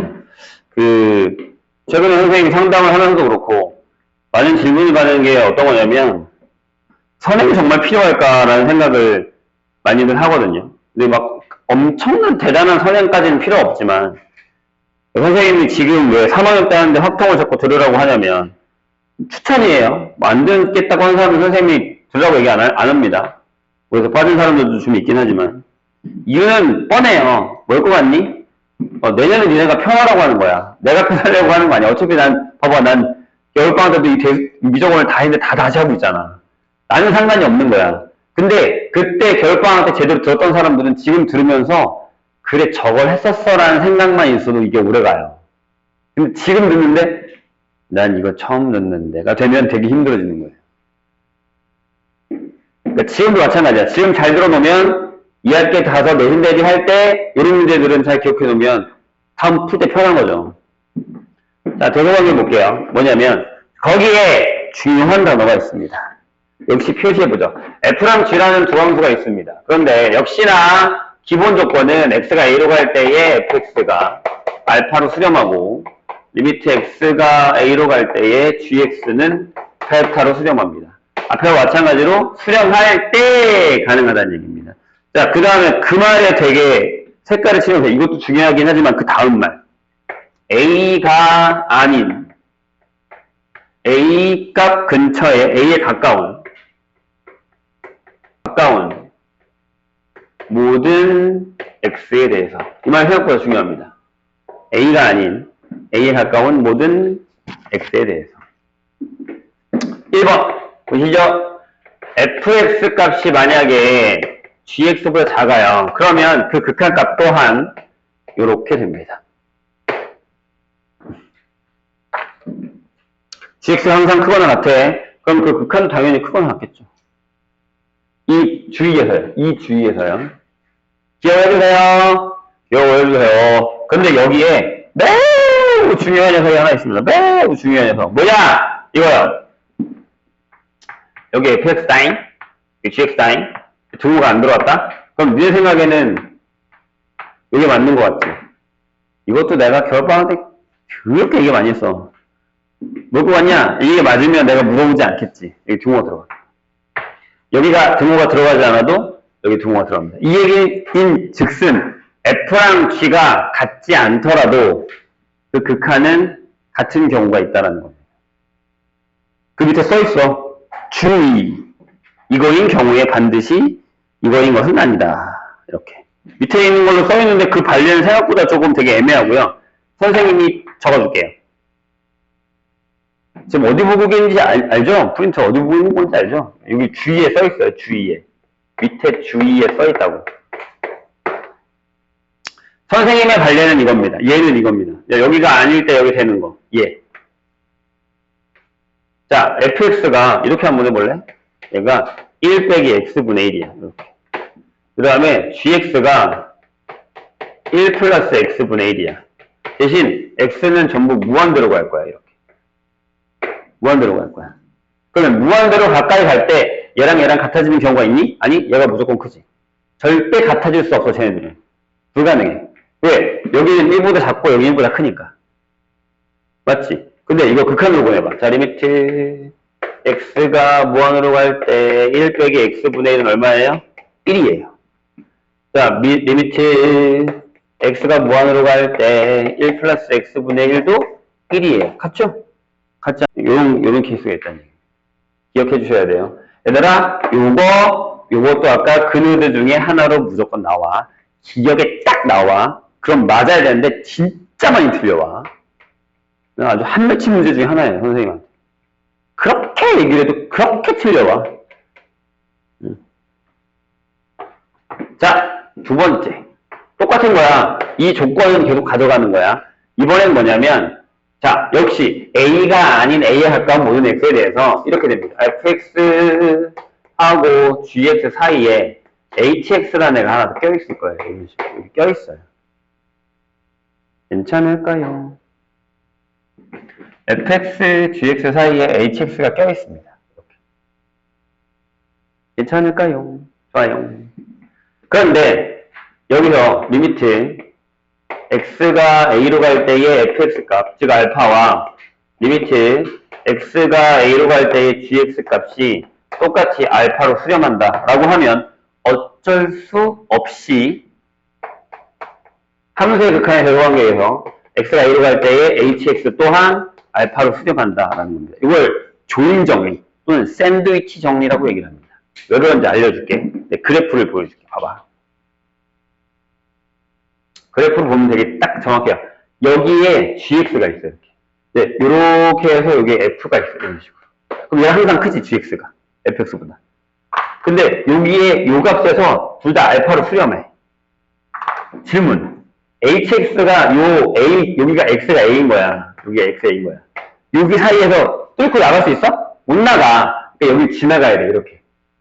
최근에 선생님이 상담을 하면서도 그렇고, 많은 질문을 받는 게 어떤 거냐면, 선행이 정말 필요할까라는 생각을 많이들 하거든요. 근데 막 엄청난 대단한 선행까지는 필요 없지만, 선생님이 지금 왜 3학년 때 하는데 확통을 자꾸 들으라고 하냐면, 추천이에요. 뭐 안 듣겠다고 하는 사람은 선생님이 들으라고 얘기 안 합니다. 그래서 빠진 사람들도 좀 있긴 하지만, 이유는 뻔해요. 뭘 것 같니? 내년에 니네가 편하라고 하는 거야. 내가 편하려고 하는 거 아니야. 어차피 봐봐, 난 겨울방학 때도 이 미적원을 다 했는데 다 다시 하고 있잖아. 나는 상관이 없는 거야. 근데 그때 겨울방학 때 제대로 들었던 사람들은 지금 들으면서 그래, 저걸 했었어 라는 생각만 있어도 이게 오래가요. 근데 지금 듣는데 난 이거 처음 듣는데가 되면 되게 힘들어지는 거예요. 그러니까 지금도 마찬가지야. 지금 잘 들어놓으면 2학기 가서 내신 대비 할 때 이런 문제들은 잘 기억해 놓으면 다음 풀 때 편한 거죠. 자, 대소관계 볼게요. 뭐냐면 거기에 중요한 단어가 있습니다. 역시 표시해보죠. F랑 G라는 두 함수가 있습니다. 그런데 역시나 기본 조건은 X가 A로 갈 때에 fx가 알파로 수렴하고 리미트 X가 A로 갈 때에 gx는 베타로 수렴합니다. 앞에와 마찬가지로 수렴할 때 가능하다는 얘기입니다. 자, 그 다음에 그 말에 되게 색깔을 치면서 이것도 중요하긴 하지만 그 다음 말. A가 아닌 A 값 근처에 A에 가까운 모든 X에 대해서. 이 말 생각보다 중요합니다. A가 아닌 A에 가까운 모든 X에 대해서. 1번 보시죠. fx 값이 만약에 gx보다 작아요. 그러면 그 극한값 또한 이렇게 됩니다. gx가 항상 크거나 같아. 그럼 그 극한도 당연히 크거나 같겠죠. 이 주위에서요. 기억해주세요. 근데 여기에 매우 매우 중요한 녀석이 하나 있습니다. 매우 중요한 녀석. 뭐냐? 이거요. 여기 fx 사인, gx 사인, 등호가 안 들어왔다? 그럼 네 생각에는 이게 맞는 것 같지? 이것도 내가 겨울방학 때 그렇게 얘기 많이 했어. 뭘거 같냐? 이게 맞으면 내가 물어보지 않겠지. 여기 등호가 들어가. 여기가 등호가 들어가지 않아도 여기 등호가 들어갑니다. 이 얘기인 즉슨 F랑 G가 같지 않더라도 그 극한은 같은 경우가 있다는 겁니다. 그 밑에 써있어. 주의. 이거인 경우에 반드시 이거인 것은 아니다. 이렇게. 밑에 있는 걸로 써있는데 그 관련은 생각보다 조금 되게 애매하고요. 선생님이 적어줄게요. 지금 어디 보고 계는지 알죠? 프린터 어디 보고 있는 건지 알죠? 여기 주의에 써있어요. 주의에. 밑에 주의에 써있다고. 선생님의 관련은 이겁니다. 얘는 이겁니다. 여기가 아닐 때 여기 되는 거. 얘. 자, fx가 이렇게 한번 해볼래? 얘가 1 빼기 x분의 1이야. 이렇게. 그 다음에 gx가 1 플러스 x분의 1이야. 대신 x는 전부 무한대로 갈 거야. 이렇게. 무한대로 갈 거야. 그러면 무한대로 가까이 갈 때 얘랑 얘랑 같아지는 경우가 있니? 아니, 얘가 무조건 크지. 절대 같아질 수 없어, 쟤네들은. 불가능해. 왜? 여기는 1보다 작고 여기 1보다 크니까. 맞지? 근데 이거 극한으로 보내봐. 자, 리미트 x가 무한으로 갈 때 1 빼기 x분의 1은 얼마예요? 1이에요. 자, 리미트 x가 무한으로 갈 때 1 플러스 x분의 1도 1이에요. 같죠? 같지? 요런 케이스가 있다는 얘기예요. 기억해 주셔야 돼요. 얘들아, 요것도 아까 그 노드 중에 하나로 무조건 나와. 기억에 딱 나와. 그럼 맞아야 되는데 진짜 많이 틀려와. 아주 한 맺힌 문제 중에 하나예요, 선생님한테. 그렇게 얘기를 해도 그렇게 틀려와. 자, 두 번째. 똑같은 거야. 이 조건은 계속 가져가는 거야. 이번엔 뭐냐면, 자, 역시 A가 아닌 A에 가까운 모든 X에 대해서 이렇게 됩니다. fx하고 gx 사이에 hx라는 애가 하나 더 껴있을 거예요. 여기 껴있어요. 괜찮을까요? fx, gx 사이에 hx가 껴있습니다. 이렇게. 괜찮을까요? 좋아요. 그런데 여기서 리미트 x가 a로 갈 때의 fx 값, 즉 알파와 리미트 x가 a로 갈 때의 gx 값이 똑같이 알파로 수렴한다 라고 하면 어쩔 수 없이 함수의 극한의 대소관계에서 x가 a로 갈 때의 hx 또한 알파로 수렴한다 라는 겁니다. 이걸 조인 정리 또는 샌드위치 정리라고 얘기를 합니다. 왜 그런지 알려줄게. 네, 그래프를 보여줄게. 봐봐. 그래프를 보면 되게 딱 정확해요. 여기에 gx가 있어요. 이렇게. 네, 이렇게 해서 여기에 f가 있어요. 이런 식으로. 그럼 얘가 항상 크지, gx가. fx보다. 근데 여기에 요 값에서 둘 다 알파로 수렴해. 질문. hx가 요 a, 여기가 x가 a인 거야. 여기가 xa인 거야. 여기 사이에서 뚫고 나갈 수 있어? 못 나가. 그러니까 여기 지나가야 돼, 이렇게.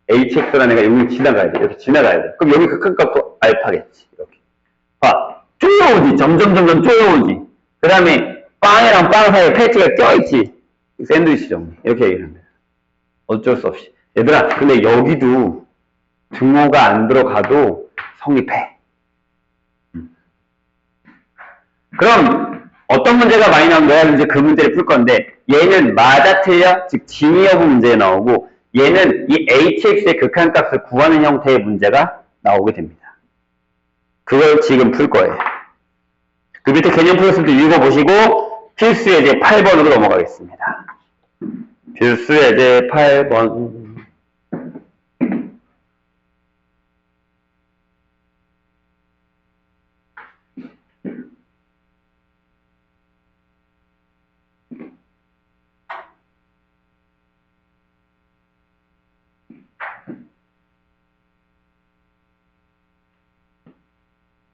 hx라는 애가 여기 지나가야 돼. 이렇게 지나가야 돼. 그럼 여기 그 큰 값도 알파겠지. 이렇게. 봐. 쪼여오지. 점점 쪼여오지. 그 다음에 빵이랑 빵 사이에 패치가 껴있지. 샌드위치 정리. 이렇게 얘기를 합니다. 어쩔 수 없이. 얘들아, 근데 여기도 등호가 안 들어가도 성립해. 그럼 어떤 문제가 많이 나온 거야? 이제 그 문제를 풀 건데 얘는 맞아 틀려? 즉 진위 여부 문제에 나오고 얘는 이 hx의 극한값을 구하는 형태의 문제가 나오게 됩니다. 그걸 지금 풀 거예요. 그 밑에 개념 풀었을 때 읽어보시고 필수 예제 8번으로 넘어가겠습니다. 필수 예제 8번.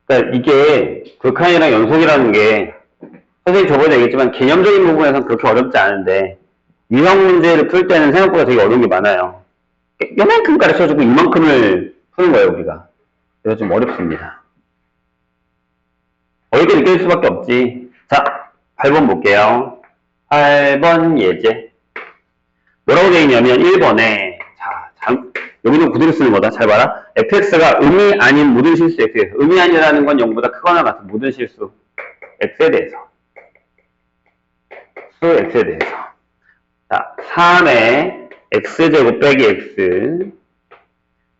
그러니까 이게 극한이랑 연속이라는 게 선생님 저번에 얘기했지만 개념적인 부분에서는 그렇게 어렵지 않은데 유형 문제를 풀 때는 생각보다 되게 어려운 게 많아요. 요만큼 가르쳐주고 이만큼을 푸는 거예요, 우리가. 그래서 좀 어렵습니다. 어렵게 느낄 수밖에 없지. 자, 8번 볼게요. 8번 예제. 뭐라고 되어 있냐면 1번에 여기는 그대로 쓰는 거다. 잘 봐라. fx가 음이 아닌 모든 실수 x에 대해서. 음이 아니라는 건 0보다 크거나 같은 모든 실수 x에 대해서. 수 x에 대해서. 자, 3의 x제곱 빼기 x.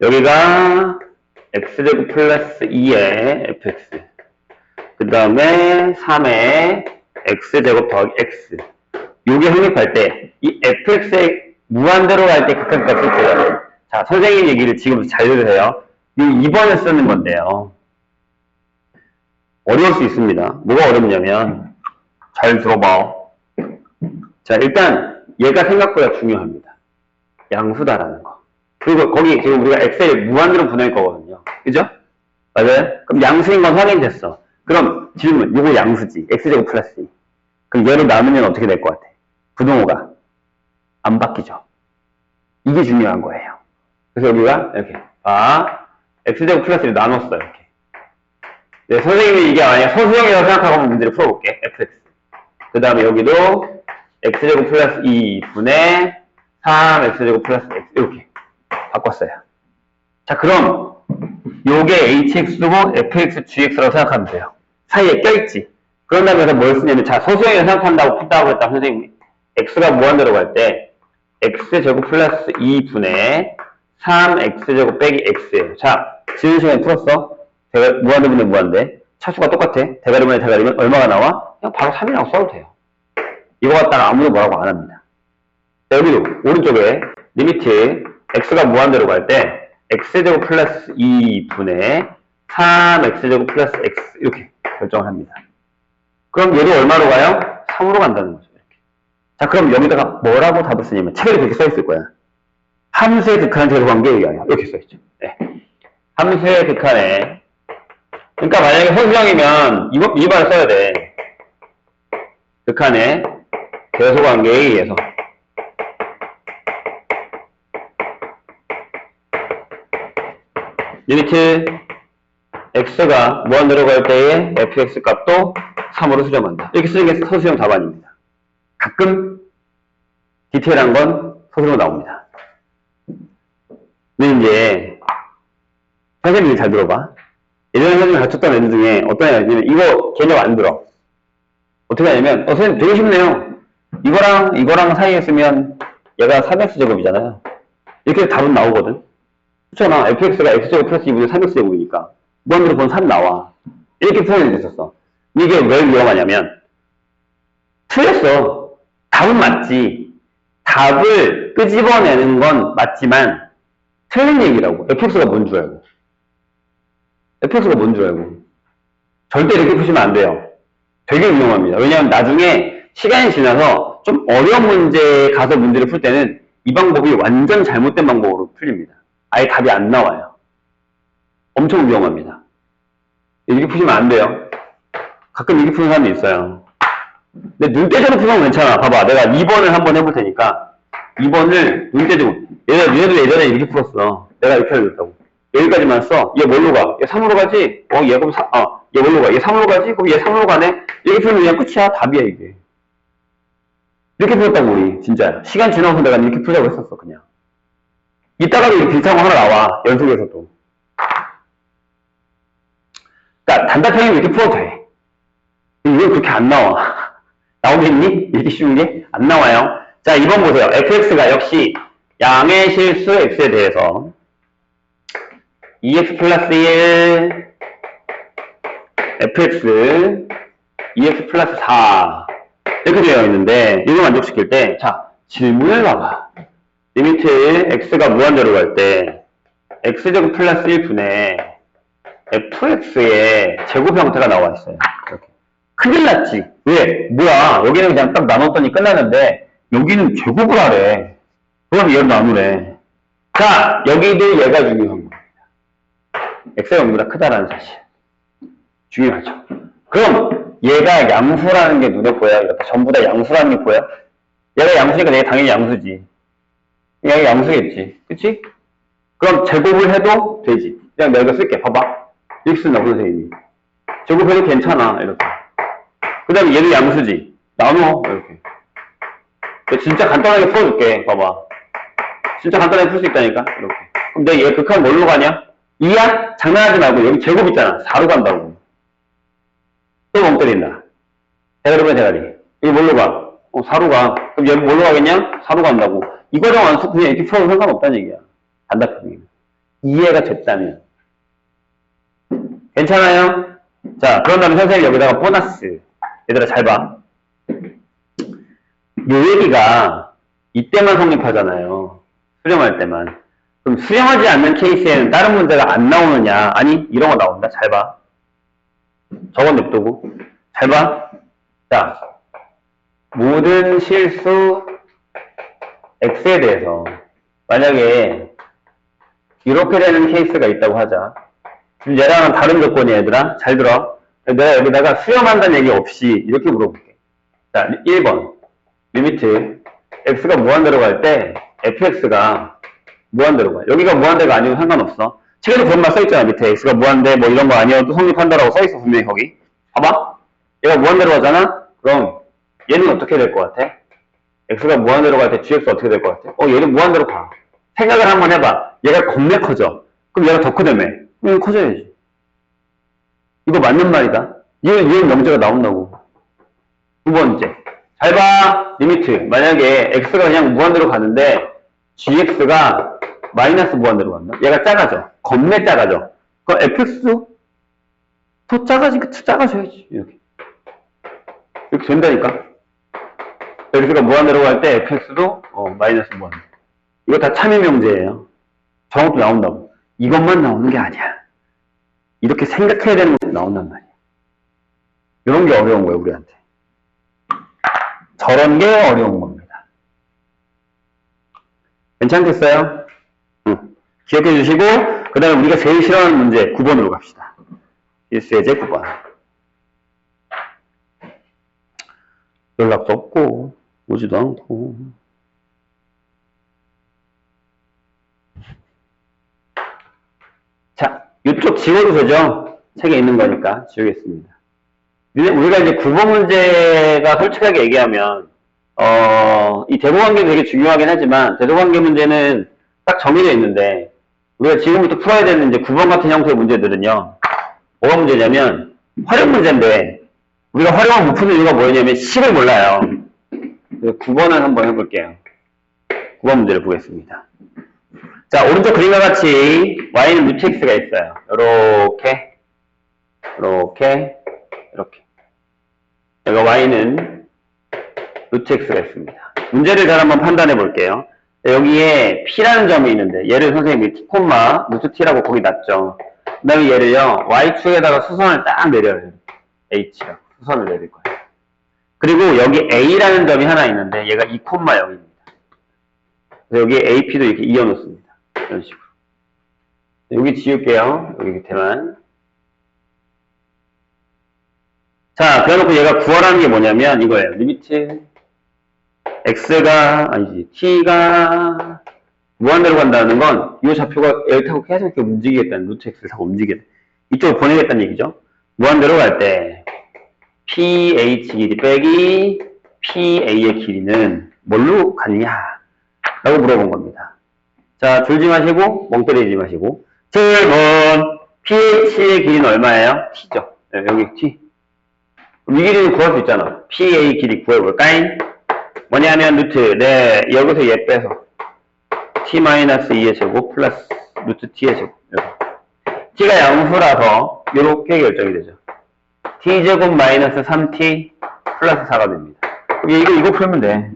여기가 x제곱 플러스 2의 fx. 그 다음에 3의 x제곱 더하기 x. 요게 확립할 때, 이 fx의 무한대로 갈 때 극한값을 써요. 자, 선생님 얘기를 지금 잘 들으세요. 이 2번을 쓰는 건데요. 어려울 수 있습니다. 뭐가 어렵냐면, 잘 들어봐. 자, 일단, 얘가 생각보다 중요합니다. 양수다라는 거. 그리고 거기 지금 우리가 x를 무한대로 분할 거거든요. 그죠? 맞아요? 그럼 양수인 건 확인됐어. 그럼 질문, 요거 양수지. x제곱 플러스 2. 그럼 얘로 나누면 어떻게 될 것 같아? 부동호가 안 바뀌죠. 이게 중요한 거예요. 그래서 우리가 이렇게 x제곱 플러스 1을 나눴어요. 이렇게. 네, 선생님이 이게 만약 소수형이라고 생각하고 한번 문제를 풀어볼게. fx. 그 다음에 여기도 x제곱 플러스 2분의 3x제곱 플러스 x 이렇게 바꿨어요. 자, 그럼 요게 hx고 fx, gx라고 생각하면 돼요. 사이에 껴있지. 그런 다음에 뭘 쓰냐면, 자, 소수형이라고 생각한다고 푼다고 했다, 선생님이. x가 무한대로 갈 때 x제곱 플러스 2분의 3x제곱 빼기 x예요. 자, 지난 시간에 풀었어. 무한대분의 무한대. 차수가 똑같아. 대가리분의 대가리면 얼마가 나와? 그냥 바로 3이라고 써도 돼요. 이거 갖다가 아무도 뭐라고 안 합니다. 자, 여기도 오른쪽에 리미트 x가 무한대로 갈 때 x제곱 플러스 2분의 3x제곱 플러스 x 이렇게 결정을 합니다. 그럼 얘도 얼마로 가요? 3으로 간다는 거죠. 이렇게. 자, 그럼 여기다가 뭐라고 답을 쓰냐면 책에 그렇게 써있을 거야. 함수의 극한 제곱관계에 의하여 이렇게 써있죠. 네. 함수의 극한에 그러니까 만약에 소수형이면 이 말을 써야 돼. 극한의 대소관계에 의해서 리미트 x가 무한대로 갈 때의 fx 값도 3으로 수렴한다. 이렇게 쓰는 게 소수형 답안입니다. 가끔 디테일한 건 소수로 나옵니다. 근데 이제 선생님이 잘 들어봐. 예전에 선생님이 가르쳤던 애들 중에 어떤 애가 있냐면 이거 개념 안 들어. 어떻게 하냐면 선생님 되게 쉽네요. 이거랑 사이에 쓰면 얘가 3x제곱이잖아요. 이렇게 답은 나오거든. 그렇잖아. fx가 x제곱 플러스 2분의 3x제곱이니까 무한대로 보면 3 나와. 이렇게 표현이 됐었어. 이게 왜 위험하냐면 틀렸어. 답은 맞지. 답을 끄집어내는 건 맞지만 틀린 얘기라고. fx가 뭔 줄 알고. fx가 뭔 줄 알고. 절대 이렇게 푸시면 안 돼요. 되게 위험합니다. 왜냐하면 나중에 시간이 지나서 좀 어려운 문제에 가서 문제를 풀 때는 이 방법이 완전 잘못된 방법으로 풀립니다. 아예 답이 안 나와요. 엄청 위험합니다. 이렇게 푸시면 안 돼요. 가끔 이렇게 푸는 사람도 있어요. 근데 눈대중으로 푸면 괜찮아. 봐봐. 내가 2번을 한번 해볼 테니까 2번을 눈대중으로. 얘네도 예전에 이렇게 풀었어. 내가 이렇게 해줬다고. 여기까지만 써. 얘 뭘로 가? 얘 3으로 가지? 얘 그럼 얘 뭘로 가? 얘 3으로 가지? 그럼 얘 3으로 가네? 이렇게 풀면 그냥 끝이야. 답이야, 이게. 이렇게 풀었다고, 우리. 진짜. 시간 지나서 내가 이렇게 풀자고 했었어, 그냥. 이따가도 이렇게 비슷한 거 하나 나와. 연속에서도. 그러니까 단답형이 이렇게 풀어도 돼. 이건 그렇게 안 나와. 나오겠니? 이렇게 쉬운 게? 안 나와요. 자, 2번 보세요. fx가 역시 양의 실수 x에 대해서 2x 플러스 1 fx 2x 플러스 4 이렇게 되어 있는데 이거 만족시킬 때 자, 질문을 봐봐. 리미트 x가 무한대로 갈 때 x제곱 플러스 1분의 fx의 제곱 형태가 나와 있어요. 이렇게. 큰일 났지. 왜? 뭐야? 여기는 그냥 딱 나눴더니 끝나는데 여기는 제곱을 하래. 그럼 얘를 나누래. 자, 여기도 얘가 중요한 겁니다. x가 0보다 크다라는 사실. 중요하죠. 그럼 얘가 양수라는 게 눈에 보여? 이렇게 전부 다 양수라는 게 보여? 얘가 양수니까 얘가 당연히 양수지. 얘가 양수겠지. 그치? 그럼 제곱을 해도 되지. 그냥 내가 이거 쓸게. 봐봐. 이렇게 쓴다고 선생님이. 제곱해도 괜찮아. 이렇게. 그 다음에 얘도 양수지. 나눠. 이렇게. 진짜 간단하게 풀어줄게. 봐봐. 진짜 간단하게 풀 수 있다니까. 이렇게. 그럼 내가 얘 극한 뭘로 가냐? 2야? 장난하지 말고 여기 제곱 있잖아. 4로 간다고. 또 멍 때린다. 대가리면 대가리. 이거 뭘로 가? 4로 가. 그럼 얘 뭘로 가겠냐? 4로 간다고. 이 과정 안 써. 그냥 이렇게 풀어도 상관없다는 얘기야. 단답형이. 이해가 됐다면. 괜찮아요? 자, 그런 다음에 선생님이 여기다가 보너스. 얘들아, 잘 봐. 요 얘기가 이때만 성립하잖아요. 수렴할 때만. 그럼 수렴하지 않는 케이스에는 다른 문제가 안 나오느냐? 아니, 이런 거 나온다. 잘 봐. 저건 냅두고. 잘 봐. 자, 모든 실수 x에 대해서 만약에 이렇게 되는 케이스가 있다고 하자. 지금 얘랑은 다른 조건이야, 얘들아. 잘 들어. 내가 여기다가 수렴한다는 얘기 없이 이렇게 물어볼게. 자, 1번. 리미트 x가 무한대로 갈 때 fx가 무한대로 가. 여기가 무한대가 아니면 상관없어. 책에도 그런 말 써있잖아. 밑에 x가 무한대 뭐 이런 거 아니어도 성립한다라고 써있어. 분명히 거기. 봐봐. 얘가 무한대로 가잖아? 그럼 얘는 어떻게 될 것 같아? x가 무한대로 갈 때 gx 어떻게 될 것 같아? 얘는 무한대로 가. 생각을 한번 해봐. 얘가 겁내 커져. 그럼 얘가 더 크다며. 그럼 커져야지. 이거 맞는 말이다. 얘는 명제가 나온다고. 두 번째. 잘 봐. 리미트. 만약에 x가 그냥 무한대로 가는데 gx가 마이너스 무한대로 간다. 얘가 작아져. 겁내 작아져. 그럼 fx도 더 작아지니까 작아져야지. 이렇게. 이렇게 된다니까. x가 무한대로 갈 때 fx도 마이너스 무한대. 이거 다 참여 명제예요. 저것도 나온다고. 이것만 나오는 게 아니야. 이렇게 생각해야 되는 것도 나온단 말이야. 이런 게 어려운 거예요, 우리한테. 저런 게 어려운 겁니다. 괜찮겠어요? 응. 기억해 주시고, 그 다음에 우리가 제일 싫어하는 문제 9번으로 갑시다. 필수예제 9번. 연락도 없고, 오지도 않고. 자, 이쪽 지워도 되죠? 책에 있는 거니까 지우겠습니다. 우리가 이제 9번 문제가 솔직하게 얘기하면, 이 대조관계 되게 중요하긴 하지만, 대조관계 문제는 딱 정해져 있는데, 우리가 지금부터 풀어야 되는 이제 9번 같은 형태의 문제들은요, 뭐가 문제냐면, 활용 문제인데, 우리가 활용을 못 푸는 이유가 뭐냐면, 식을 몰라요. 그래서 9번을 한번 해볼게요. 9번 문제를 보겠습니다. 자, 오른쪽 그림과 같이, y는 루트 x가 있어요. 요렇게, 요렇게, 이렇게. 여기가 y는 루트 x가 있습니다. 문제를 잘 한번 판단해 볼게요. 여기에 p라는 점이 있는데 얘를 선생님이 t, 루트 t라고 거기 놨죠. 그 다음에 얘를요 y축에다가 수선을 딱 내려요. h라고 수선을 내릴 거예요. 그리고 여기 a라는 점이 하나 있는데 얘가 2, 0입니다. 그래서 여기 ap도 이렇게 이어놓습니다. 이런 식으로. 여기 지울게요. 여기 밑에만. 자, 그래놓고 얘가 구하라는 게 뭐냐면 이거예요. 리미트 x가 아니지 t가 무한대로 간다는 건 이 좌표가 얘를 타고 계속 이렇게 움직이겠다는 루트 x를 타고 움직이겠다. 이쪽으로 보내겠다는 얘기죠. 무한대로 갈 때 ph 길이 빼기 pa의 길이는 뭘로 가느냐 라고 물어본 겁니다. 자, 졸지 마시고 멍 때리지 마시고 7번 ph의 길이는 얼마예요? t죠. 네, 여기 t. 이 길이는 구할 수 있잖아. PA 길이 구해볼까잉? 뭐냐면, 루트, 네, 여기서 얘 빼서, T-2의 제곱 플러스 루트 T의 제곱. T가 양수라서, 요렇게 결정이 되죠. T제곱 마이너스 3T 플러스 4가 됩니다. 이거 풀면 돼.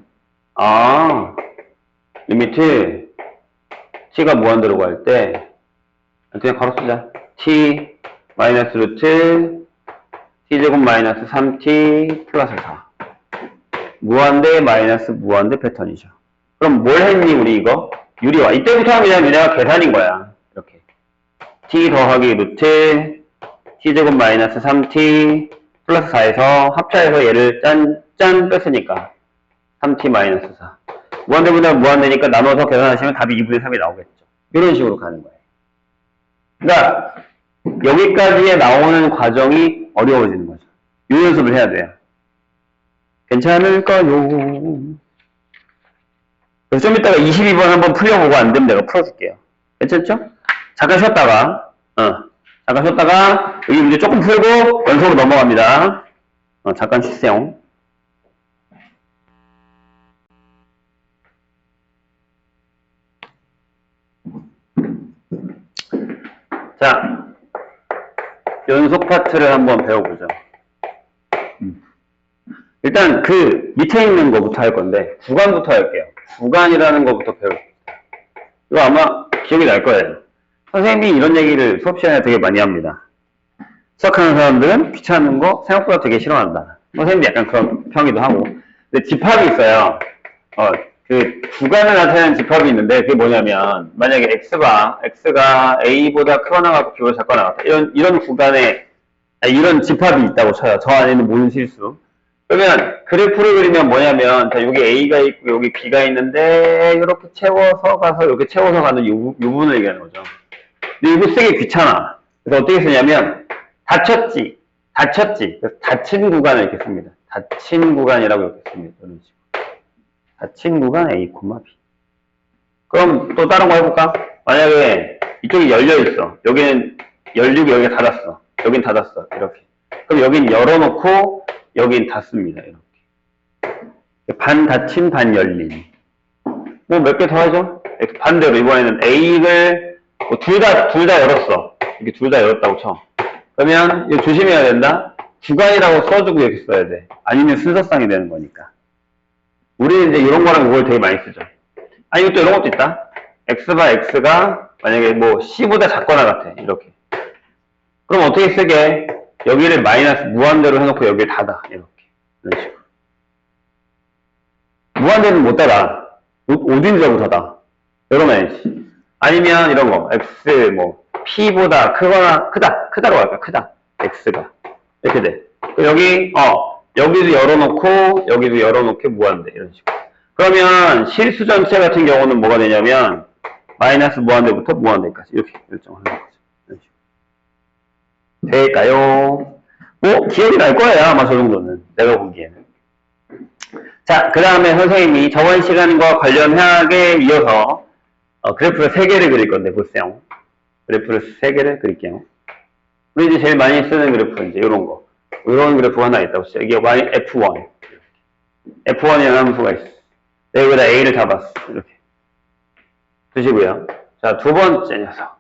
아, 리미트, T가 무한대로 갈 때, 그냥 가로 쓰자. T 마이너스 루트, t제곱 마이너스 3t 플러스 4. 무한대 마이너스 무한대 패턴이죠. 그럼 뭘 했니 우리 이거? 유리화. 이때부터 하면 그냥 유리화 계산인 거야. 이렇게. t 더하기 루트 t제곱 마이너스 3t 플러스 4에서 합차해서 얘를 짠 뺐으니까 3t 마이너스 4. 무한대보다 무한대니까 나눠서 계산하시면 답이 2분의 3이 나오겠죠. 이런 식으로 가는 거예요. 그러니까 여기까지에 나오는 과정이 어려워지는 거죠. 이 연습을 해야 돼요. 괜찮을까요? 그래서 좀 이따가 22번 한번 풀려보고 안 되면 내가 풀어줄게요. 괜찮죠? 잠깐 쉬었다가, 잠깐 쉬었다가, 여기 문제 조금 풀고 연속으로 넘어갑니다. 잠깐 쉬세요. 자, 연속 파트를 한번 배워보죠. 일단 그 밑에 있는 거부터 할 건데, 구간부터 할게요. 구간이라는 거부터 배울게요. 이거 아마 기억이 날 거예요. 선생님이 이런 얘기를 수업 시간에 되게 많이 합니다. 수학하는 사람들은 귀찮은 거 생각보다 되게 싫어한다. 선생님도 약간 그런 평이도 하고. 근데 집합이 있어요. 그 구간을 나타내는 집합이 있는데 그게 뭐냐면 만약에 x가 a보다 크거나 같고 b보다 작거나 같다. 이런 구간에 이런 집합이 있다고 쳐요. 저 안에 있는 모든 실수. 그러면 그래프를 그리면 뭐냐면 자 여기 a가 있고 여기 b가 있는데 이렇게 채워서 가서 이렇게 채워서 가는 이 부분을 얘기하는 거죠. 근데 이거 쓰기 귀찮아. 그래서 어떻게 쓰냐면 닫혔지. 그래서 닫힌 구간을 이렇게 씁니다. 닫힌 구간이라고 이렇게 씁니다. 이런 식으로. 닫힌 구간 A, B. 그럼 또 다른 거 해볼까? 만약에 이쪽이 열려있어. 여기는 열리고 여기가 닫았어. 여긴 닫았어. 이렇게. 그럼 여긴 열어놓고 여긴 닫습니다. 이렇게. 반 닫힌, 반 열린. 뭐 몇 개 더 하죠? 반대로 이번에는 A를 뭐 둘 다 열었어. 이렇게 둘 다 열었다고 쳐. 그러면 이거 조심해야 된다. 구간이라고 써주고 이렇게 써야 돼. 아니면 순서상이 되는 거니까. 우리는 이제 이런 거랑 이걸 되게 많이 쓰죠. 아니, 또 이런 것도 있다. x가 만약에 뭐 c보다 작거나 같아. 이렇게. 그럼 어떻게 쓰게? 여기를 마이너스 무한대로 해놓고 여기를 닫아. 이렇게. 이런 식으로. 무한대는 못 닫아. 오딘자고 닫아. 열어놔야지. 아니면 이런 거. x 뭐 p보다 크다로 할까? 크다. x가. 이렇게 돼. 여기, 여기도 열어놓고, 여기도 열어놓게 무한대. 이런 식으로. 그러면 실수 전체 같은 경우는 뭐가 되냐면, 마이너스 무한대부터 무한대까지. 이렇게 결정하는 거죠. 이런 식으로. 될까요? 뭐, 기억이 날 거예요. 아마 저 정도는. 내가 보기에는. 자, 그 다음에 선생님이 저번 시간과 관련하게 이어서, 그래프를 3개를 그릴 건데, 보세요. 그래프를 3개를 그릴게요. 우리 이제 제일 많이 쓰는 그래프, 이제 이런 거. 이런 그래프가 하나 있다고 했어요. 이게 F1. F1이라는 함수가 있어. 여기다 A를 잡았어. 이렇게. 두시고요. 자, 두 번째 녀석.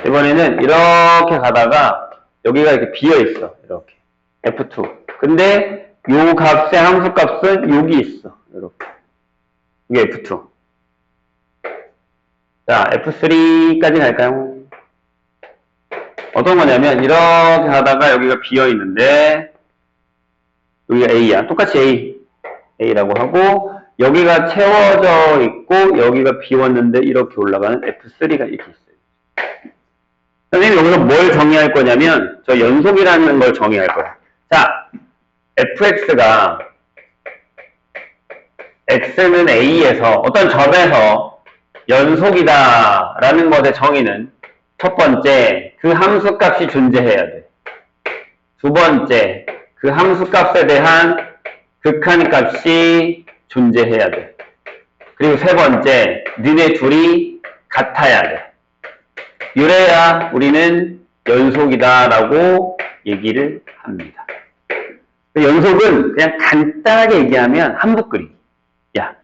이번에는 이렇게 가다가 여기가 이렇게 비어있어. 이렇게. F2. 근데 요 값의 함수 값은 여기 있어. 이렇게. 이게 F2. 자, F3까지 갈까요? 어떤 거냐면 이렇게 하다가 여기가 비어있는데 여기가 A야. 똑같이 A라고 하고 여기가 채워져 있고 여기가 비웠는데 이렇게 올라가는 F3가 이렇게 있어요. 선생님 여기서 뭘 정의할 거냐면 저 연속이라는 걸 정의할 거야. 자, fx가 x는 A에서 어떤 점에서 연속이다 라는 것의 정의는 첫 번째, 그 함수값이 존재해야 돼. 두 번째, 그 함수값에 대한 극한값이 존재해야 돼. 그리고 세 번째, 니네 둘이 같아야 돼. 이래야 우리는 연속이다라고 얘기를 합니다. 연속은 그냥 간단하게 얘기하면 한붓그림. 야,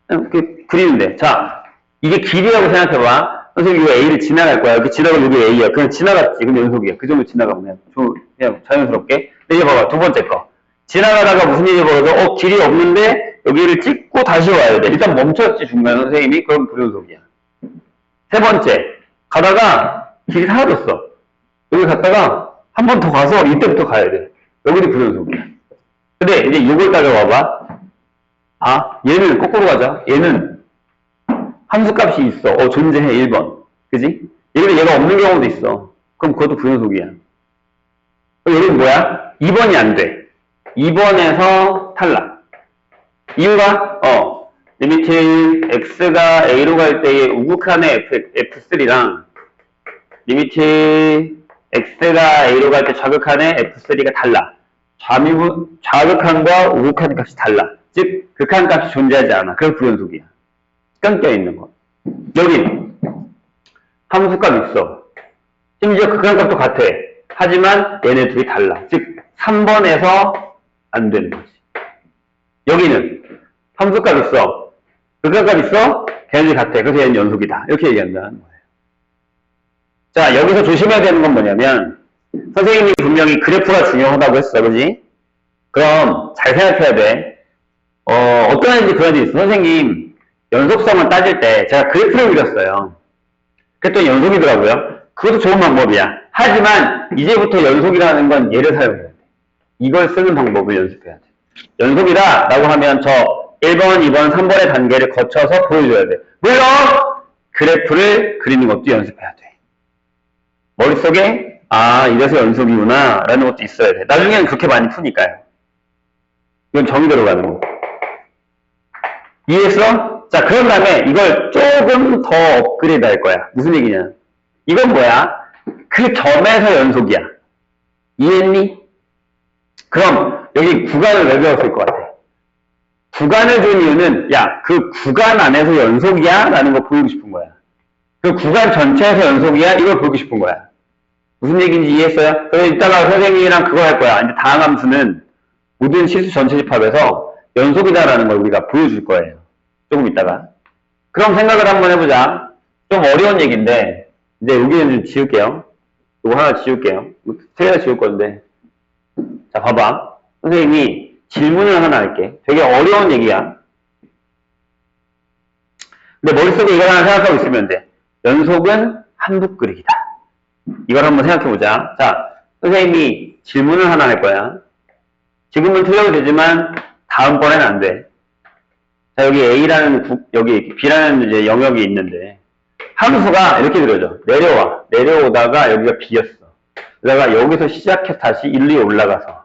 이렇게 그리는데, 자, 이게 길이라고 생각해봐. 선생님 이거 A를 지나갈 거야. 이렇게 지나가면 여기 A야. 그냥 지나갔지. 그럼 연속이야. 그 정도 지나가면 그냥 자연스럽게. 이제 봐봐. 두 번째 거. 지나가다가 무슨 일이 벌어져? 길이 없는데 여기를 찍고 다시 와야 돼. 일단 멈췄지 중간에 선생님이. 그럼 불연속이야. 세 번째. 가다가 길이 사라졌어. 여기 갔다가 한 번 더 가서 이때부터 가야 돼. 여기도 불연속이야. 근데 이제 이걸 따져봐봐. 아, 얘는 거꾸로 가자. 얘는 함수값이 있어. 존재해. 1번. 그지? 얘가 없는 경우도 있어. 그럼 그것도 불연속이야. 여기는 뭐야? 2번이 안 돼. 2번에서 탈락. 이유가, 리미트 x가 a로 갈 때의 우극한의 f3랑 리미트 x가 a로 갈 때 좌극한의 f3가 달라. 좌극한과 우극한 값이 달라. 즉 극한 값이 존재하지 않아. 그래서 불연속이야. 끊겨 있는 거. 여긴 함수값 있어. 심지어 극한 값도 같아. 하지만 얘네 둘이 달라. 즉 3번에서 안 되는 거지. 여기는 함수값 있어. 극한 값 있어. 걔네들이 같아. 그래서 얘는 연속이다. 이렇게 얘기한다는 거예요. 자, 여기서 조심해야 되는 건 뭐냐면 선생님이 분명히 그래프가 중요하다고 했어. 그지? 그럼 잘 생각해야 돼. 어떤 애인지 그런 애들이 있어. 선생님 연속성을 따질 때 제가 그래프를 그렸어요. 그랬더니 연속이더라고요. 그것도 좋은 방법이야. 하지만 이제부터 연속이라는 건 얘를 사용해야 돼. 이걸 쓰는 방법을 연습해야 돼. 연속이다 라고 하면 저 1번, 2번, 3번의 단계를 거쳐서 보여줘야 돼. 물론 그래프를 그리는 것도 연습해야 돼. 머릿속에 이래서 연속이구나 라는 것도 있어야 돼. 나중에는 그렇게 많이 푸니까요. 이건 정의대로 가는 거. 이해했어? 자, 그런 다음에 이걸 조금 더 업그레이드 할 거야. 무슨 얘기냐? 이건 뭐야? 그 점에서 연속이야. 이해했니? 그럼 여기 구간을 왜 배웠을 것 같아? 구간을 준 이유는 그 구간 안에서 연속이야? 라는 거 보이고 싶은 거야. 그 구간 전체에서 연속이야? 이걸 보이고 싶은 거야. 무슨 얘기인지 이해했어요? 그래서 이따가 선생님이랑 그거 할 거야. 이제 다음 함수는 모든 실수 전체 집합에서 연속이다라는 걸 우리가 보여줄 거예요. 조금 있다가. 그럼 생각을 한번 해보자. 좀 어려운 얘기인데 이제 여기는 좀 지울게요. 이거 하나 지울게요. 세 개나 지울 건데. 자, 봐봐. 선생님이 질문을 하나 할게. 되게 어려운 얘기야. 근데 머릿속에 이걸 하나 생각하고 있으면 돼. 연속은 한북 그리기다. 이걸 한번 생각해보자. 자, 선생님이 질문을 하나 할 거야. 지금은 틀려도 되지만 다음번에는 안 돼. 자, 여기 A라는 여기 B라는 이제 영역이 있는데 함수가 이렇게 그려져. 내려와. 내려오다가 여기가 B였어. 그러다가 여기서 시작해서 다시 1, 2 올라가서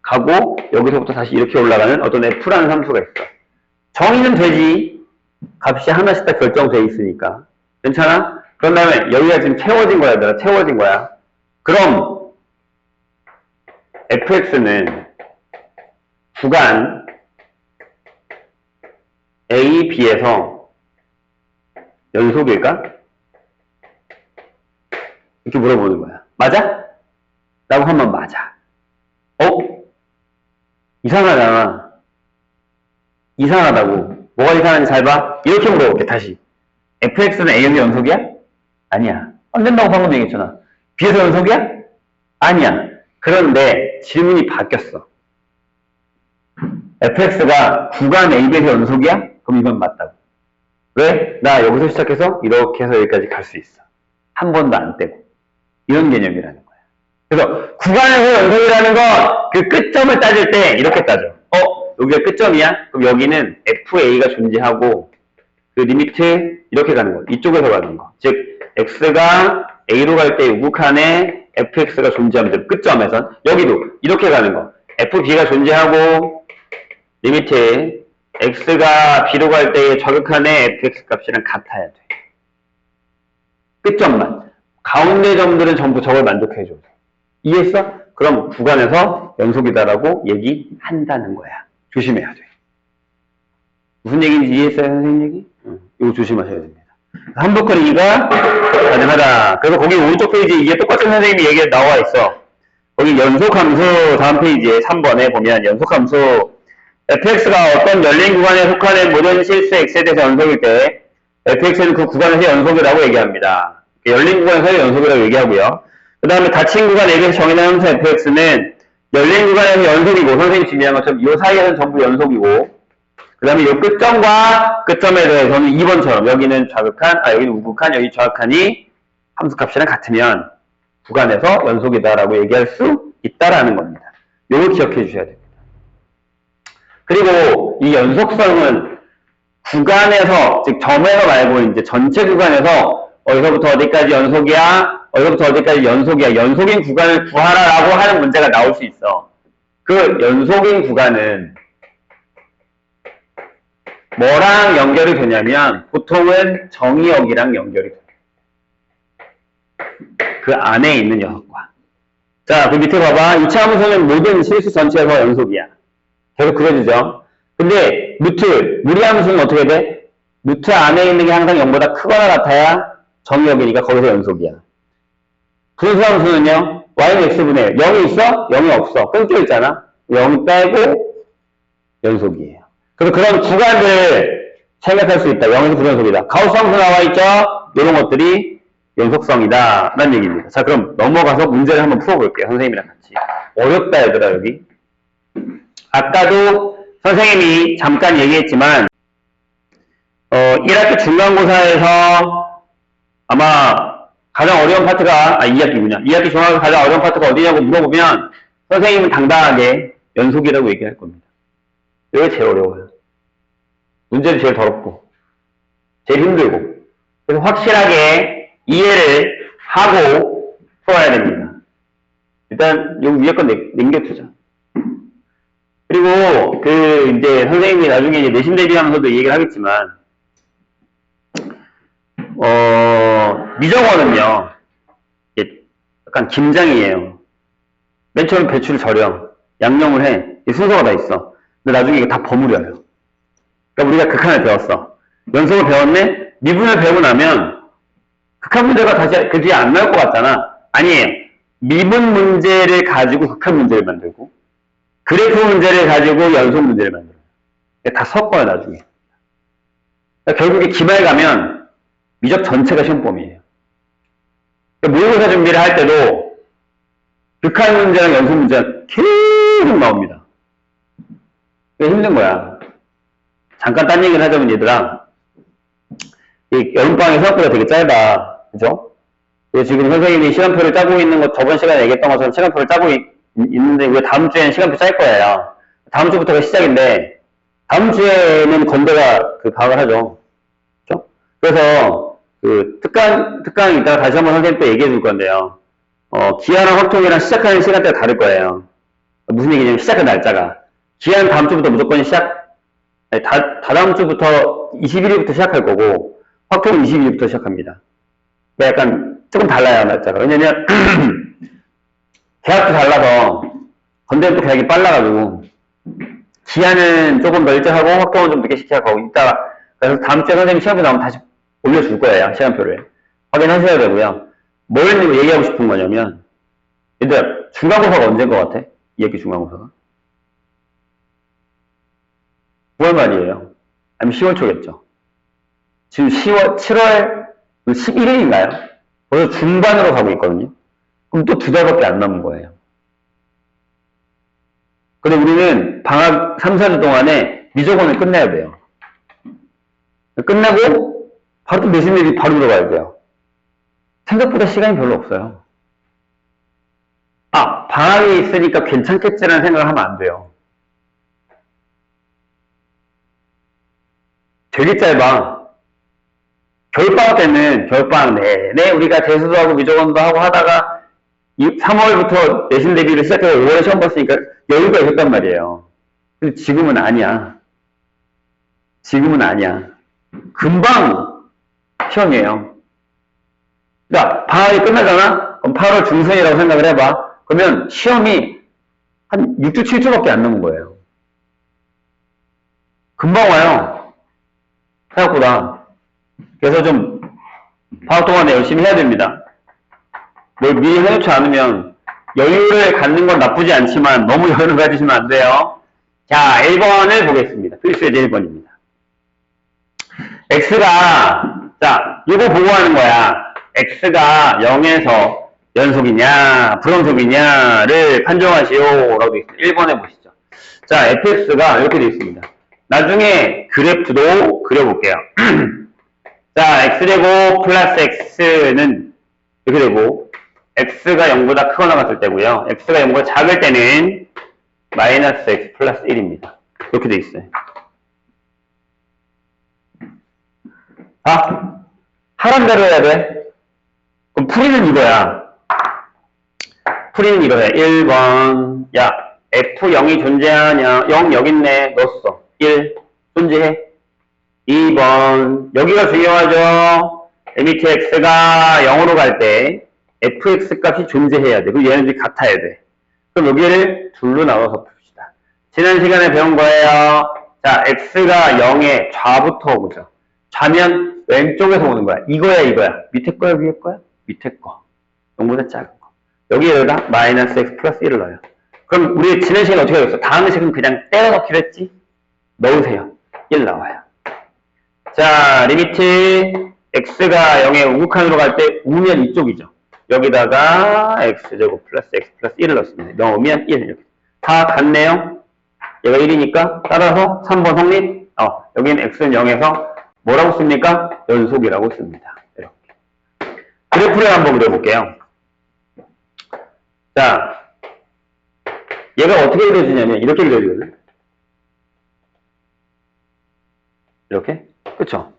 가고 여기서부터 다시 이렇게 올라가는 어떤 F라는 함수가 있어. 정의는 되지. 값이 하나씩 다 결정돼 있으니까. 괜찮아? 그런 다음에 여기가 지금 채워진 거야, 얘들아. 채워진 거야. 그럼 fx는 구간 a, b에서 연속일까? 이렇게 물어보는 거야. 맞아? 라고 하면 맞아. 이상하잖아. 이상하다고. 뭐가 이상한지 잘 봐. 이렇게 물어볼게, 다시. fx는 a에서 연속이야? 아니야. 안 된다고 방금 얘기했잖아. b에서 연속이야? 아니야. 그런데 질문이 바뀌었어. fx가 구간 a, b에서 연속이야? 그럼 이건 맞다고. 왜? 나 여기서 시작해서 이렇게 해서 여기까지 갈 수 있어. 한 번도 안 떼고. 이런 개념이라는 거야. 그래서 구간에서 연속이라는 건 그 끝점을 따질 때 이렇게 따져. 여기가 끝점이야? 그럼 여기는 FA가 존재하고 그 리미트 이렇게 가는 거. 이쪽에서 가는 거. 즉 X가 A로 갈 때 우극한에 FX가 존재하면 끝점에선 여기도 이렇게 가는 거. FB가 존재하고 리미트 X가 B로 갈 때의 좌극한의 FX 값이랑 같아야 돼. 끝점만. 가운데 점들은 전부 저걸 만족해줘. 이해했어? 그럼 구간에서 연속이다라고 얘기한다는 거야. 조심해야 돼. 무슨 얘기인지 이해했어요, 선생님 얘기? 이거 조심하셔야 됩니다. 한북 그리기가 가능하다. 그래서 거기 오른쪽 페이지에 이게 똑같은 선생님이 얘기가 나와 있어. 거기 연속함수 다음 페이지에 3번에 보면 연속함수 fx가 어떤 열린 구간에 속하는 모든 실수 x에 대해서 연속일 때 fx는 그 구간에서 연속이라고 얘기합니다. 열린 구간에서 연속이라고 얘기하고요. 그 다음에 닫힌 구간 A에서 정의된 함수 fx는 열린 구간에서 연속이고, 선생님이 중요한 것처럼 이 사이에는 전부 연속이고, 그 다음에 이 끝점과 끝점에 대해서는 2번처럼 여기는 좌극한, 여기는 우극한, 여기 좌극한이 함수값이랑 같으면 구간에서 연속이다라고 얘기할 수 있다라는 겁니다. 요걸 기억해 주셔야 됩니다. 그리고 이 연속성은 구간에서, 즉 점에서 말고 이제 전체 구간에서 어디서부터 어디까지 연속이야? 어디서부터 어디까지 연속이야? 연속인 구간을 구하라라고 하는 문제가 나올 수 있어. 그 연속인 구간은 뭐랑 연결이 되냐면 보통은 정의역이랑 연결이 돼. 그 안에 있는 녀석과. 자, 그 밑에 봐봐. 이차함수는 모든 실수 전체에서 연속이야. 계속 그려주죠. 근데 무리함수는 어떻게 돼? 루트 안에 있는 게 항상 0보다 크거나 같아야 정의역이니까 거기서 연속이야. 분수함수는요. y는 x분의 0이 있어? 0이 없어. 끊겨 있잖아. 0 빼고 연속이에요. 그래서 그런 구간을 생각할 수 있다. 0에서 불연속이다. 가우스 함수 나와 있죠? 이런 것들이 연속성이다. 라는 얘기입니다. 자, 그럼 넘어가서 문제를 한번 풀어볼게요. 선생님이랑 같이. 어렵다, 얘들아, 여기. 아까도 선생님이 잠깐 얘기했지만, 1학기 중간고사에서 아마 가장 어려운 파트가, 2학기군요. 2학기 중간고사 가장 어려운 파트가 어디냐고 물어보면, 선생님은 당당하게 연속이라고 얘기할 겁니다. 이게 제일 어려워요. 문제도 제일 더럽고, 제일 힘들고. 그래서 확실하게 이해를 하고 풀어야 됩니다. 일단, 요 위에 건 남겨두자. 그리고, 이제, 선생님이 나중에 이제 내신 대비하면서도 얘기를 하겠지만, 미적어는요, 약간 김장이에요. 맨 처음 배추를 절여. 양념을 해. 이 순서가 다 있어. 근데 나중에 이거 다 버무려요. 그러니까 우리가 극한을 배웠어. 연속을 배웠네? 미분을 배우고 나면 극한 문제가 다시 그 뒤에 안 나올 것 같잖아. 아니에요. 미분 문제를 가지고 극한 문제를 만들고 그래프 문제를 가지고 연속 문제를 만들어요. 다 섞어요, 나중에. 그러니까 결국에 기말 가면 미적 전체가 시험범위예요. 그러니까 모의고사 준비를 할 때도 극한 문제랑 연속 문제가 계속 나옵니다. 그게 힘든 거야. 잠깐 딴 얘기를 하자면 얘들아, 이 여름방학이 생각보다 되게 짧아. 그죠? 그리고 지금 선생님이 시간표를 짜고 있는 거 저번 시간에 얘기했던 것처럼 시간표를 짜고 있는데 왜 다음 주에는 시간표 짤 거예요. 다음 주부터가 시작인데 다음 주에는 건대가 방학을 하죠. 그죠? 그래서 특강 이따가 다시 한번 선생님 또 얘기해 줄 건데요. 기한랑 확통이랑 시작하는 시간대가 다를 거예요. 무슨 얘기냐면 시작한 날짜가. 기한 다음 주부터 무조건 다다음 주부터 21일부터 시작할 거고, 확통은 22일부터 시작합니다. 그러니까 약간 조금 달라요, 날짜가. 왜냐면, 대학도 달라서, 건대는 또 대학이 빨라가지고, 기한은 조금 더 일찍 하고, 확통은 좀 늦게 시작하고, 이따가, 그래서 다음 주에 선생님 시간표 나오면 다시 올려줄 거예요, 시간표를. 확인하셔야 되고요. 뭘 얘기하고 싶은 거냐면, 얘들, 중간고사가 언제인 것 같아? 2학기 중간고사가? 9월 말이에요. 아니면 10월 초겠죠. 지금 7월 11일인가요? 벌써 중반으로 가고 있거든요. 그럼 또 2달밖에 안 남은 거예요. 근데 우리는 방학 3, 4주 동안에 미적원을 끝내야 돼요. 끝내고 바로 또 내신들이 바로 들어가야 돼요. 생각보다 시간이 별로 없어요. 방학이 있으니까 괜찮겠지라는 생각을 하면 안 돼요. 되게 짧아. 겨울방학 때는 겨울방학 내내 우리가 재수도 하고 미적원도 하고 하다가 3월부터 내신 대비를 시작해서 5월에 시험 봤으니까 여유가 있었단 말이에요. 근데 지금은 아니야. 지금은 아니야. 금방 시험이에요. 그러니까 방학이 끝나잖아? 그럼 8월 중순이라고 생각을 해봐. 그러면 시험이 한 6주, 7주밖에 안 남은 거예요. 금방 와요. 생각보다. 그래서 좀 방학 동안에 열심히 해야 됩니다. 뭘 미리 해놓지 않으면 여유를 갖는 건 나쁘지 않지만 너무 여유를 가지시면 안 돼요. 자, 1번을 보겠습니다. 필수의 1번입니다. x가, 자, 이거 보고 하는 거야. x가 0에서 연속이냐, 불연속이냐를 판정하시오. 라고 되어 있습니다. 1번에 보시죠. 자, fx가 이렇게 되어 있습니다. 나중에 그래프도 그려볼게요. 자, x제곱 플러스 x는 이렇게 되고, x가 0보다 크거나 같을 때고요. x가 0보다 작을 때는 마이너스 x 플러스 1입니다. 이렇게 돼 있어요. 하란 대로 해야 돼. 그럼 풀이는 이거야. 풀이는 이거야. 1번. 야, f0이 존재하냐? 0 여기 있네. 넣었어. 1. 존재해. 2번. 여기가 중요하죠. 밑에 x가 0으로 갈 때 fx 값이 존재해야 돼. 그리고 얘네들이 같아야 돼. 그럼 여기를 둘로 나눠서 풉시다. 지난 시간에 배운 거예요. 자, x가 0에 좌부터 오죠. 좌면 왼쪽에서 오는 거야. 이거야, 이거야. 밑에 거야, 위에 거야? 밑에 거. 0보다 작은 거. 여기에다가 마이너스 x 플러스 1을 넣어요. 그럼 우리 지난 시간에 어떻게 했어? 다음 식은 그냥 때려 넣기로 했지? 넣으세요. 1 나와요. 자, 리미트 x가 0에 우극한으로 갈 때 우면 이쪽이죠. 여기다가 x제곱 플러스 x 플러스 1을 넣습니다. 넣으면 1 이렇게. 다 같네요. 얘가 1이니까 따라서 3번 성립. 여기는 x는 0에서 뭐라고 씁니까? 연속이라고 씁니다. 이렇게. 그래프를 한번 그려볼게요. 자, 얘가 어떻게 그려지냐면 이렇게 그려지거든. 이렇게? 그쵸?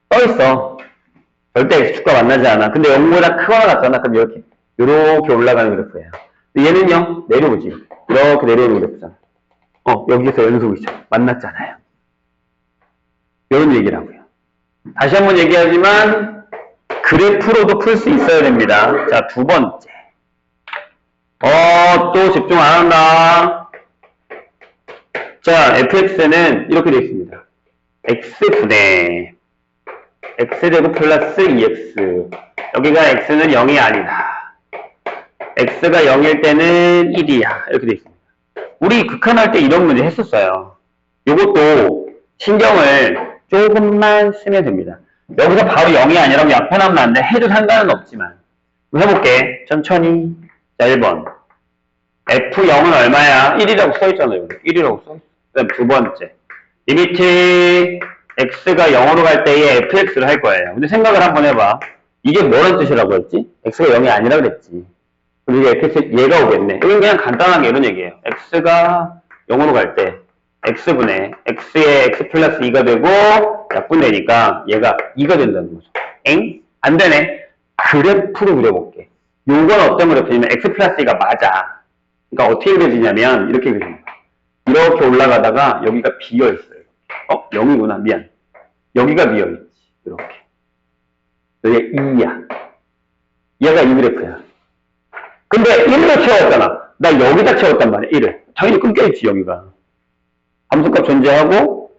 떠있어. 절대 x축과 만나지 않아. 근데 0보다 크거나 같잖아. 그럼 이렇게 올라가는 그래프예요. 얘는요, 내려오지. 이렇게 내려오는 그래프잖아. 여기서 연속이죠. 만났잖아요. 이런 얘기라고요. 다시 한번 얘기하지만 그래프로도 풀 수 있어야 됩니다. 자, 두 번째. 또 집중 안 한다. 자, fx는 이렇게 되어 있습니다. x분의 x제곱 플러스 2x. 여기가 x는 0이 아니다. x가 0일 때는 1이야. 이렇게 되어 있습니다. 우리 극한할 때 이런 문제 했었어요. 이것도 신경을 조금만 쓰면 됩니다. 여기서 바로 0이 아니라고 약분하면 안 돼. 해도 상관은 없지만. 해볼게. 천천히. 자, 1번. f0은 얼마야? 1이라고 써있잖아요. 1이라고 써있어. 그 다음 두 번째. 리미트 x가 0으로 갈 때에 fx를 할 거예요. 근데 생각을 한번 해봐. 이게 뭐란 뜻이라고 했지? x가 0이 아니라 그랬지. 그럼 이게 fx, 얘가 오겠네. 이건 그냥 간단하게 이런 얘기예요. x가 0으로 갈 때 x분의 x에 x 플러스 2가 되고 약분되니까 얘가 2가 된다는 거죠. 엥? 안 되네. 그래프로 그려볼게. 요건 어떤 그래프냐면 x 플러스 2가 맞아. 그러니까 어떻게 그려지냐면 이렇게 그려집니다. 이렇게 올라가다가 여기가 비어있어요. 0이구나. 미안. 여기가 비어있지. 이렇게. 얘 2야. 얘가 이 그래프야. 근데 1로 채웠잖아. 나 여기다 채웠단 말이야. 1을. 당연히 끊겨있지, 여기가. 함수값 존재하고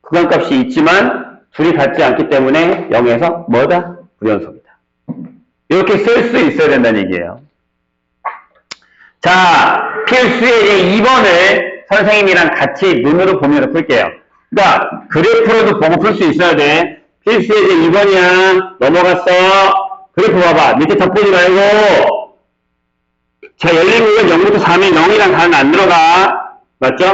구간값이 있지만 둘이 같지 않기 때문에 0에서 뭐다? 불연속이다. 이렇게 쓸 수 있어야 된다는 얘기예요. 자, 필수의 2번을 선생님이랑 같이 눈으로 보면서 풀게요. 그러니까 그래프로도 보고 풀 수 있어야 돼. 필수의 2번이야. 넘어갔어. 그래프 봐봐. 밑에 덧보지 말고. 자, 열린 구간 0부터 4면 0이랑 4는 안 들어가. 맞죠?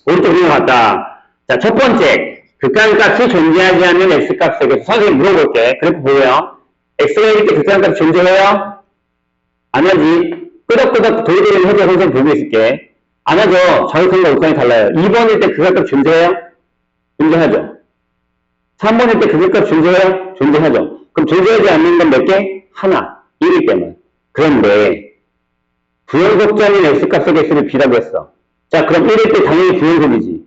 오른쪽 그림 같다. 자, 첫 번째. 극한값이 존재하지 않는 x값에 대해서 선생님 물어볼게. 그래프 보여요. x가 1일 때 극한값이 존재해요? 안 하지. 끄덕끄덕 돌리는 해줘. 선생님 보고 있을게. 안 하죠. 정의선과 극한이 달라요. 2번일 때 극한값 존재해요? 존재하죠. 3번일 때 극한값 존재해요? 존재하죠. 그럼 존재하지 않는 건 몇 개? 하나. 1일 때만. 그런데 부연속자인 x값의 개수를 b라고 했어. 자, 그럼 1일 때 당연히 부연속이지.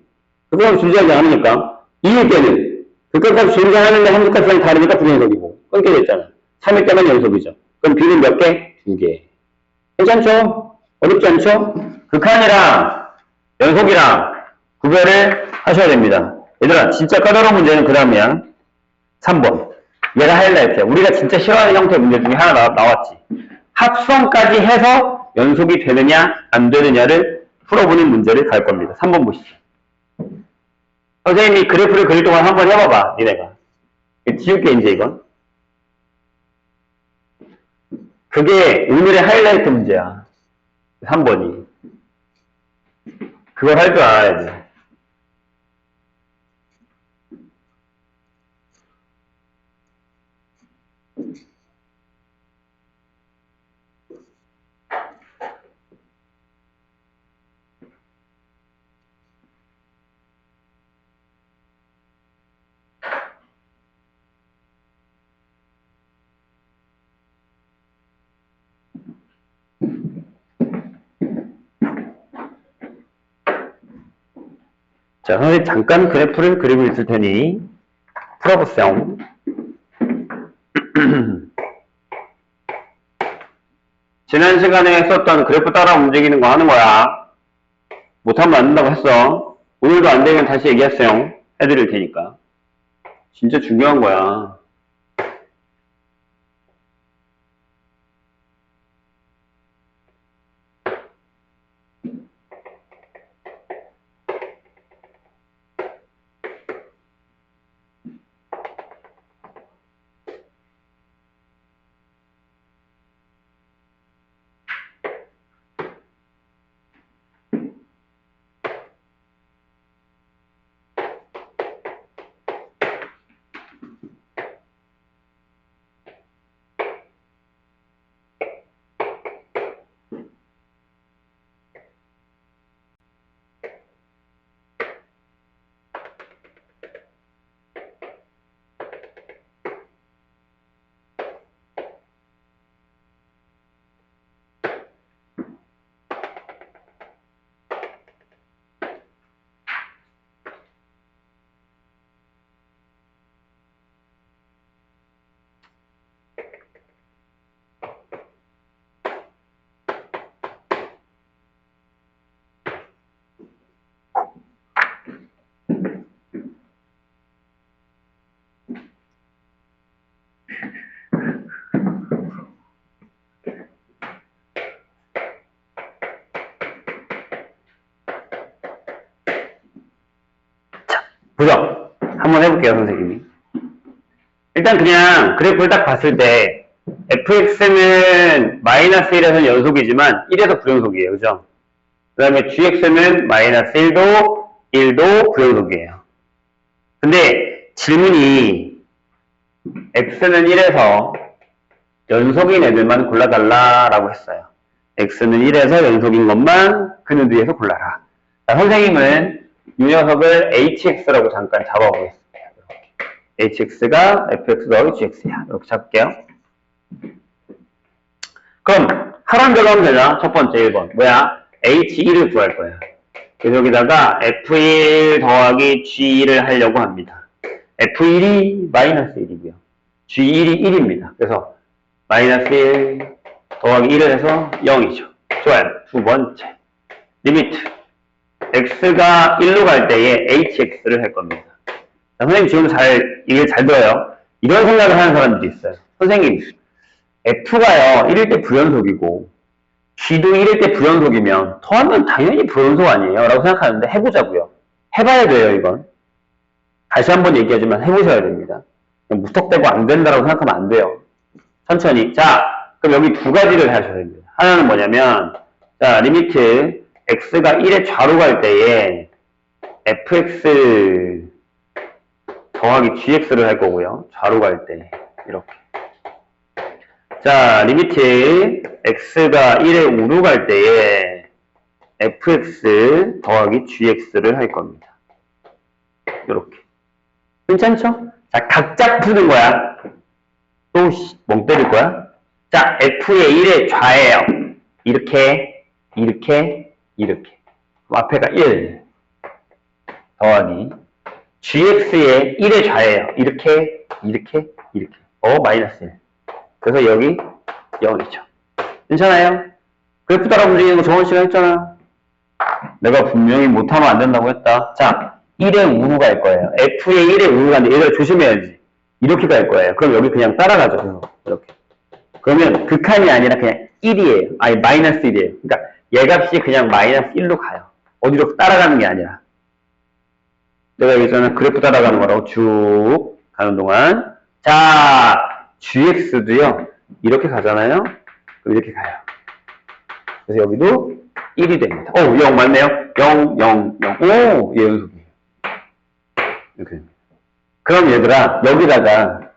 극한값 존재하지 않으니까 2일 때는 극한값 존재하는데 함수값이랑 다르니까 부연속이고 끊게 됐잖아. 3일 때만 연속이죠. 그럼 b는 몇 개? 2개. 괜찮죠? 어렵지 않죠? 극한이랑 연속이랑 구별을 하셔야 됩니다. 얘들아, 진짜 까다로운 문제는 그 다음이야. 3번. 얘가 하이라이트야. 우리가 진짜 싫어하는 형태의 문제 중에 하나 나왔지. 합성까지 해서 연속이 되느냐 안 되느냐를 풀어보는 문제를 갈 겁니다. 3번 보시죠. 선생님이 그래프를 그릴 동안 한번 해봐봐. 니네가. 지울게 이제 이건. 그게 오늘의 하이라이트 문제야. 3번이. 그걸 할 줄 알아야지. 자, 선생님 잠깐 그래프를 그리고 있을 테니 풀어보세요. 지난 시간에 썼던 그래프 따라 움직이는 거 하는 거야. 못하면 안 된다고 했어. 오늘도 안 되면 다시 얘기하세요. 해드릴 테니까. 진짜 중요한 거야. 보죠. 한번 해볼게요, 선생님이. 일단 그냥 그래프를 딱 봤을 때 fx는 마이너스 1에서는 연속이지만 1에서 불연속이에요. 그죠? 그 다음에 gx는 마이너스 1도 불연속이에요. 근데 질문이 x는 1에서 연속인 애들만 골라달라라고 했어요. x는 1에서 연속인 것만 그 녀석에서 골라라. 자, 선생님은 이 녀석을 hx라고 잠깐 잡아보겠습니다. hx가 fx 더하기 gx야. 이렇게 잡을게요. 그럼 하란대로 하면 되나? 첫 번째 1번. 뭐야? h1을 구할 거야. 그래서 여기다가 f1 더하기 g1을 하려고 합니다. f1이 마이너스 1이고요. g1이 1입니다. 그래서 마이너스 1 더하기 1을 해서 0이죠. 좋아요. 두 번째. 리미트. x가 1로 갈 때에 hx를 할 겁니다. 자, 선생님 지금 이게 잘 들어요. 이런 생각을 하는 사람들이 있어요. 선생님, f가요, 1일 때 불연속이고, g도 1일 때 불연속이면, 더하면 당연히 불연속 아니에요? 라고 생각하는데 해보자고요. 해봐야 돼요, 이건. 다시 한번 얘기하지만 해보셔야 됩니다. 무턱대고 안 된다라고 생각하면 안 돼요. 천천히. 자, 그럼 여기 두 가지를 하셔야 됩니다. 하나는 뭐냐면, 자, 리미트, x가 1의 좌로 갈 때에, fx 더하기 gx를 할 거고요. 좌로 갈 때, 이렇게. 자, 리미트, x가 1의 우로 갈 때에, fx 더하기 gx를 할 겁니다. 이렇게. 괜찮죠? 자, 각자 푸는 거야. 또, 멍 때릴 거야? 자, f의 1의 좌예요. 이렇게. 앞에가 1. 더하기. gx의 1의 좌예요. 이렇게. 마이너스 1. 그래서 여기 0이죠. 괜찮아요? 그래프 따라 움직이는 거 저번 시간 했잖아. 내가 분명히 못하면 안 된다고 했다. 자, 1의 우로 갈 거예요. f의 1의 우로 가는데 얘들아 조심해야지. 이렇게 갈 거예요. 그럼 여기 그냥 따라가죠. 이렇게. 그러면 극한이 아니라 그냥 1이에요. 아니, 마이너스 1이에요. 그러니까 얘 값이 그냥 마이너스 1로 가요. 어디로 따라가는 게 아니라. 내가 얘기했잖아. 그래프 따라가는 거라고 쭉 가는 동안. 자, gx도요. 이렇게 가잖아요. 그럼 이렇게 가요. 그래서 여기도 1이 됩니다. 0 맞네요. 0. 오, 얘 연속이에요. 이렇게 됩니다. 그럼 얘들아, 여기다가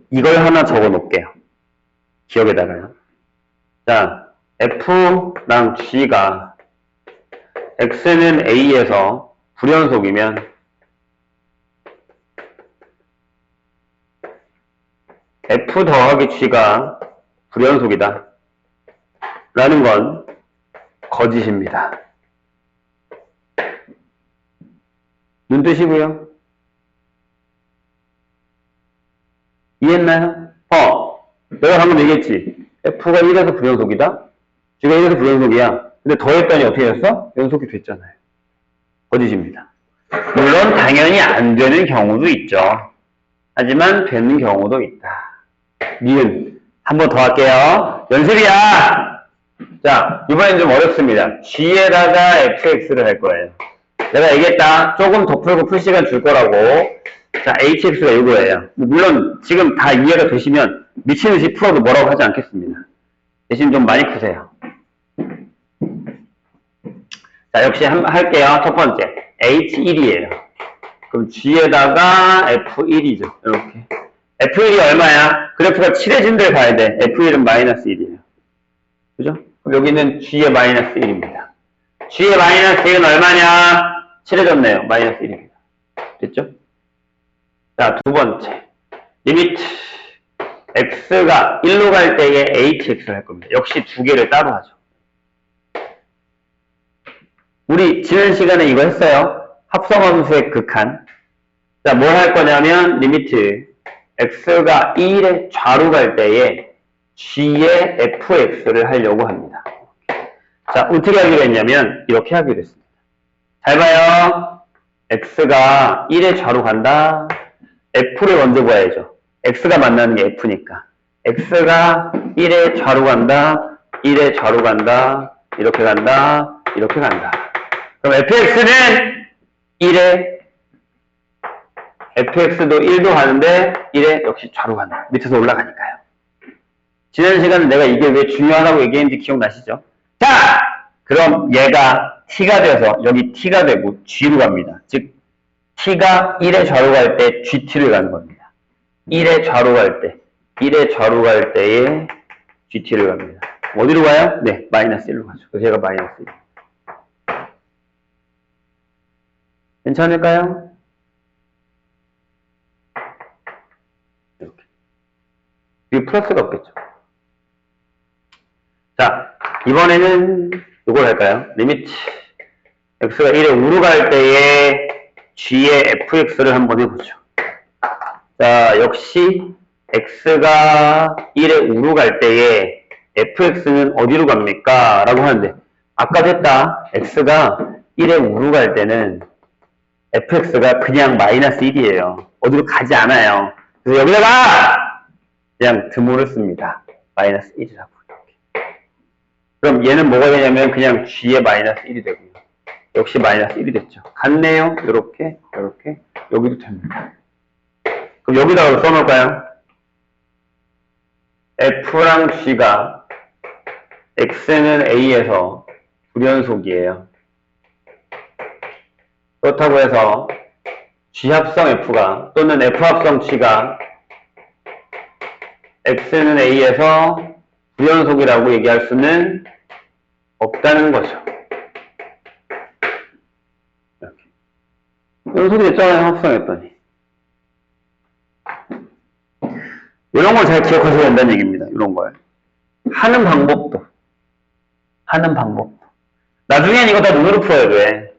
이걸 하나 적어 놓을게요. 기억에다가요. 자, f랑 g가 x는 a에서 불연속이면 f 더하기 g가 불연속이다. 라는 건 거짓입니다. 눈 뜨시고요. 이해했나요? 내가 방금 얘기했지. F가 1에서 불연속이다? G가 1에서 불연속이야. 근데 더했더니 어떻게 됐어? 연속이 됐잖아요. 거짓입니다. 물론 당연히 안 되는 경우도 있죠. 하지만 되는 경우도 있다. 니은 한 번 더 할게요. 연습이야. 자, 이번엔 좀 어렵습니다. G에다가 fx를 할 거예요. 내가 얘기했다. 조금 더 풀고 풀 시간 줄 거라고. 자, hx가 이거예요. 물론 지금 다 이해가 되시면 미친 듯이 풀어도 뭐라고 하지 않겠습니다. 대신 좀 많이 푸세요. 자, 역시 할게요. 첫 번째 h1이에요. 그럼 G에다가 f1이죠. 이렇게. f1이 얼마야? 그래프가 칠해진 데를 가야 돼. f1은 마이너스 1이에요. 그죠? 그럼 여기는 G의 마이너스 1입니다. G의 마이너스 1은 얼마냐? 칠해졌네요. 마이너스 1입니다. 됐죠? 자, 두 번째. 리미트. x가 1로 갈 때에 hx를 할 겁니다. 역시 두 개를 따로 하죠. 우리 지난 시간에 이거 했어요. 합성함수의 극한. 자, 뭘 할 거냐면 리미트 x가 1의 좌로 갈 때에 g의 fx를 하려고 합니다. 자, 어떻게 하기로 했냐면 이렇게 하기로 했습니다. 잘 봐요. x가 1의 좌로 간다. f를 먼저 구해야죠. x가 만나는 게 f니까. x가 1의 좌로 간다. 1의 좌로 간다. 이렇게 간다. 이렇게 간다. 그럼 fx는 1의 fx도 1도 가는데 1에 역시 좌로 간다. 밑에서 올라가니까요. 지난 시간에 내가 이게 왜 중요하다고 얘기했는지 기억나시죠? 자! 그럼 얘가 t가 돼서 여기 t가 되고 g로 갑니다. 즉 t가 1의 좌로 갈 때 gt를 가는 겁니다. 1의 좌로 갈 때 1의 좌로 갈 때에 gt를 갑니다. 어디로 가요? 네, 마이너스 1로 가죠. 그래서 얘가 마이너스 1. 괜찮을까요? 이렇게. 이게 플러스가 없겠죠. 자, 이번에는 이걸 할까요? 리미트 x가 1의 우로 갈 때에 g의 fx를 한번 해보죠. 자, 역시 x가 1의 우로 갈 때에 fx는 어디로 갑니까? 라고 하는데 아까도 했다. x가 1의 우로 갈 때는 fx가 그냥 마이너스 1이에요. 어디로 가지 않아요. 그래서 여기다가 그냥 드물을 씁니다. 마이너스 1이라고. 그럼 얘는 뭐가 되냐면 그냥 g의 마이너스 1이 되고요. 역시 마이너스 1이 됐죠. 같네요. 요렇게, 요렇게, 여기도 됩니다. 그럼 여기다가 써놓을까요? f랑 g가 x는 a에서 불연속이에요. 그렇다고 해서 G합성 F가 또는 F합성 G가 X는 A에서 불연속이라고 얘기할 수는 없다는 거죠. 이렇게. 연속이 됐잖아요. 합성했더니. 이런 걸 잘 기억하셔야 된다는 얘기입니다. 이런 걸. 하는 방법도. 나중엔 이거 다 눈으로 풀어야 돼.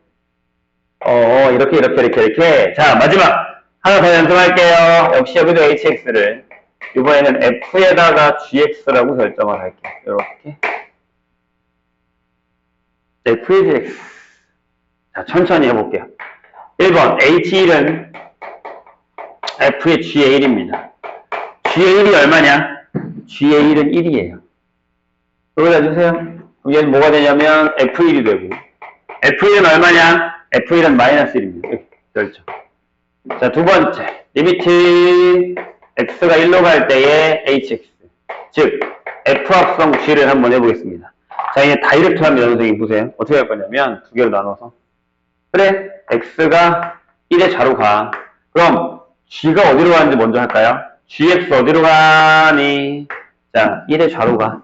이렇게. 자, 마지막. 하나 더 연습할게요. 역시 여기도 hx를. 이번에는 f에다가 gx라고 설정을 할게요. 이렇게. fx. 자, 천천히 해볼게요. 1번, h1은 f의 g의 1입니다. g의 1이 얼마냐? g의 1은 1이에요. 여기다 주세요. 그럼 얘는 뭐가 되냐면 f1이 되고, f1은 얼마냐? f1은 마이너스 1입니다. 이렇게 그렇죠. 자, 두 번째. 리미트 x가 1로 갈 때의 hx. 즉, f합성 g를 한번 해보겠습니다. 자, 이제 다이렉트 합니다. 선생님 보세요. 어떻게 할 거냐면 두 개로 나눠서. 그래, x가 1의 좌로 가. 그럼 g가 어디로 가는지 먼저 할까요? gx 어디로 가니? 자, 1의 좌로 가.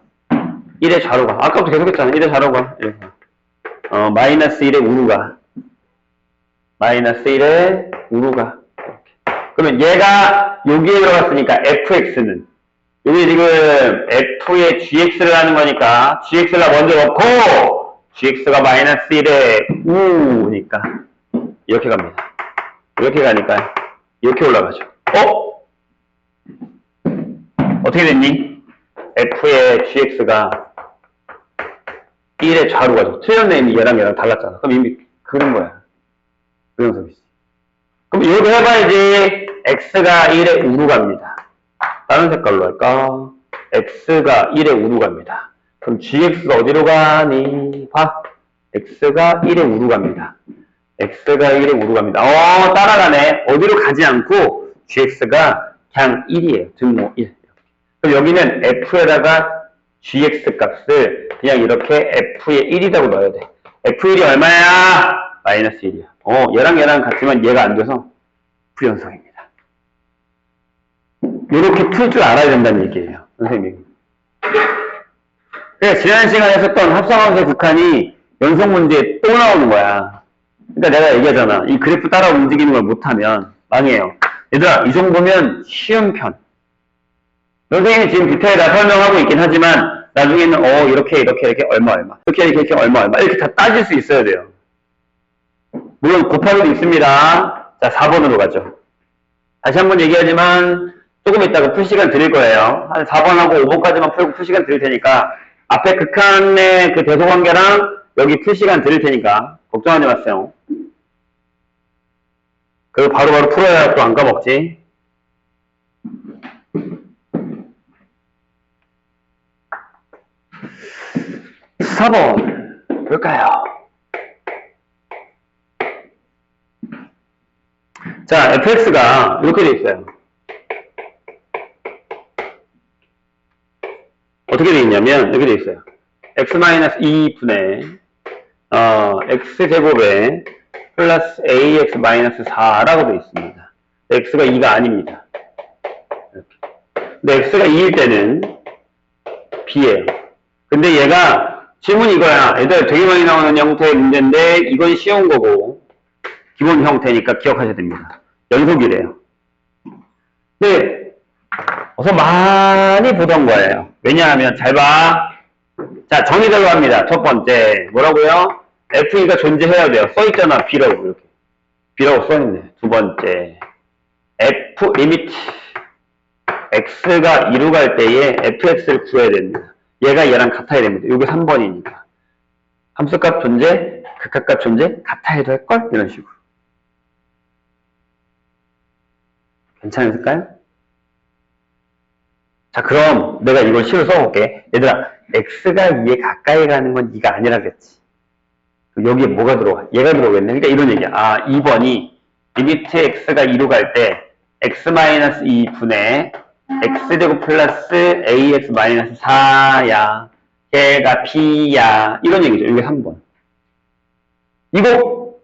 1의 좌로 가. 아까부터 계속 했잖아. 1의 좌로 가. 이렇게. 마이너스 1의 우로 가. 마이너스 1의 우로 가. 이렇게. 그러면 얘가 여기에 들어갔으니까 fx는 여기 지금 f의 gx를 하는 거니까 gx를 먼저 넣고 gx가 마이너스 1의 우니까 이렇게 갑니다. 이렇게 가니까 이렇게 올라가죠. 어떻게 됐니? f의 gx가 1의 좌루가죠. 틀렸네. 이미 얘랑 달랐잖아. 그럼 이미 그런 거야. 그 녀석이지. 그럼 이렇게 해봐야지. x가 1의 우로 갑니다. 다른 색깔로 할까? x가 1의 우로 갑니다. 그럼 gx가 어디로 가니? 봐. x가 1의 우로 갑니다. x가 1의 우로 갑니다. 따라가네. 어디로 가지 않고 gx가 그냥 1이에요. 등호 1. 그럼 여기는 f에다가 gx 값을 그냥 이렇게 f의 1이라고 넣어야 돼. f1이 얼마야? 마이너스 1이야. 얘랑 같지만 얘가 안 돼서 부연성입니다. 이렇게 풀 줄 알아야 된다는 얘기예요, 선생님. 그러니까 지난 시간에 했었던 합성함수의 극한이 연속 문제에 또 나오는 거야. 그러니까 내가 얘기하잖아. 이 그래프 따라 움직이는 걸 못하면 망해요. 얘들아, 이 정도면 쉬운 편. 선생님이 지금 디테일 다 설명하고 있긴 하지만 나중에는 이렇게 얼마 이렇게 얼마 이렇게 다 따질 수 있어야 돼요. 물론 곱하기도 있습니다. 자, 4번으로 가죠. 다시 한번 얘기하지만 조금 이따가 풀 시간 드릴 거예요. 한 4번하고 5번까지만 풀고 풀 시간 드릴 테니까 앞에 극한의 그 대소관계랑 여기 풀 시간 드릴 테니까 걱정하지 마세요. 그리고 바로바로 풀어야 또 안 까먹지. 4번 볼까요? 자, fx가 이렇게 돼 있어요. 어떻게 돼 있냐면 이렇게 돼 있어요. x-2분의 x제곱에 플러스 ax-4라고 돼 있습니다. x가 2가 아닙니다. 이렇게. 근데 x가 2일 때는 b예요. 근데 얘가 질문이 이거야. 얘들 되게 많이 나오는 형태의 문제인데 이건 쉬운 거고 기본 형태니까 기억하셔야 됩니다. 연속이래요. 근데 어서 많이 보던 거예요. 왜냐하면 잘 봐. 자, 정의대로 합니다. 첫 번째 뭐라고요? f2가 존재해야 돼요. 써있잖아. b라고 이렇게. b라고 써있네. 두 번째 f 리미트 x가 2로 갈 때에 fx를 구해야 됩니다. 얘가 얘랑 같아야 됩니다. 이게 3번이니까. 함수값 존재, 극합값 존재 같아야 될걸? 이런 식으로. 괜찮을까요? 자, 그럼 내가 이걸 식으로 써볼게. 얘들아, x가 2에 가까이 가는 건 2가 아니라 그랬지. 여기에 뭐가 들어가? 얘가 들어오겠네. 그러니까 이런 얘기야. 2번이 리미트 x가 2로 갈 때 x-2분의 x제곱 플러스 ax-4야. 걔가 b야. 이런 얘기죠. 이게 3번. 이거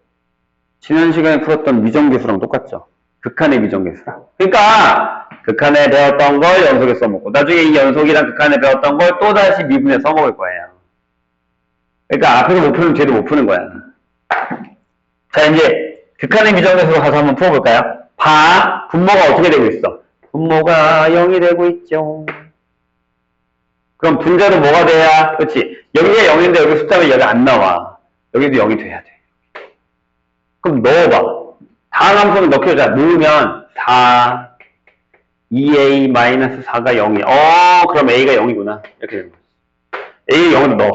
지난 시간에 풀었던 미정계수랑 똑같죠. 극한의 미정계수랑. 그러니까 극한에 배웠던 걸 연속에 써먹고 나중에 이 연속이랑 극한에 배웠던 걸 또다시 미분에 써먹을 거예요. 그러니까 앞에서 못 풀면 뒤에도 못 푸는 거야. 자, 이제 극한의 미정계수로 가서 한번 풀어볼까요? 봐. 분모가 어떻게 되고 있어? 분모가 0이 되고 있죠. 그럼 분자도 뭐가 돼야? 그렇지. 여기가 0인데 여기 숫자가 여기 안 나와. 여기도 0이 돼야 돼. 그럼 넣어봐. 다음 함수는 넣게 자 넣으면 4 2a-4가 0이야. 그럼 a가 0이구나. 이렇게 되는 거지. a 0으로 넣어.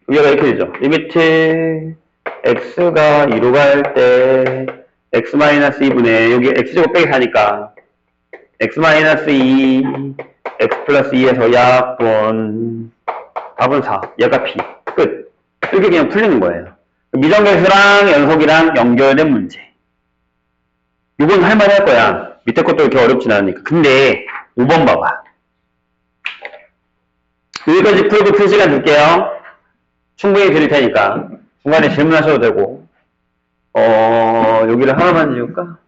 여기가 이렇게 되죠. 리미트 x가 2로 갈 때 x-2분의 여기 x제곱 빼기 4니까 x-2 x 플러스 2에서 약분 답은 4. 얘가 b. 끝. 이렇게 그냥 풀리는 거예요. 미정계수랑 연속이랑 연결된 문제. 이건 할만할 할 거야. 밑에 것도 이렇게 어렵진 않으니까. 근데 5번 봐봐. 여기까지 풀고 풀 시간 줄게요. 충분히 드릴 테니까 중간에 질문하셔도 되고. 여기를 하나만 지울까?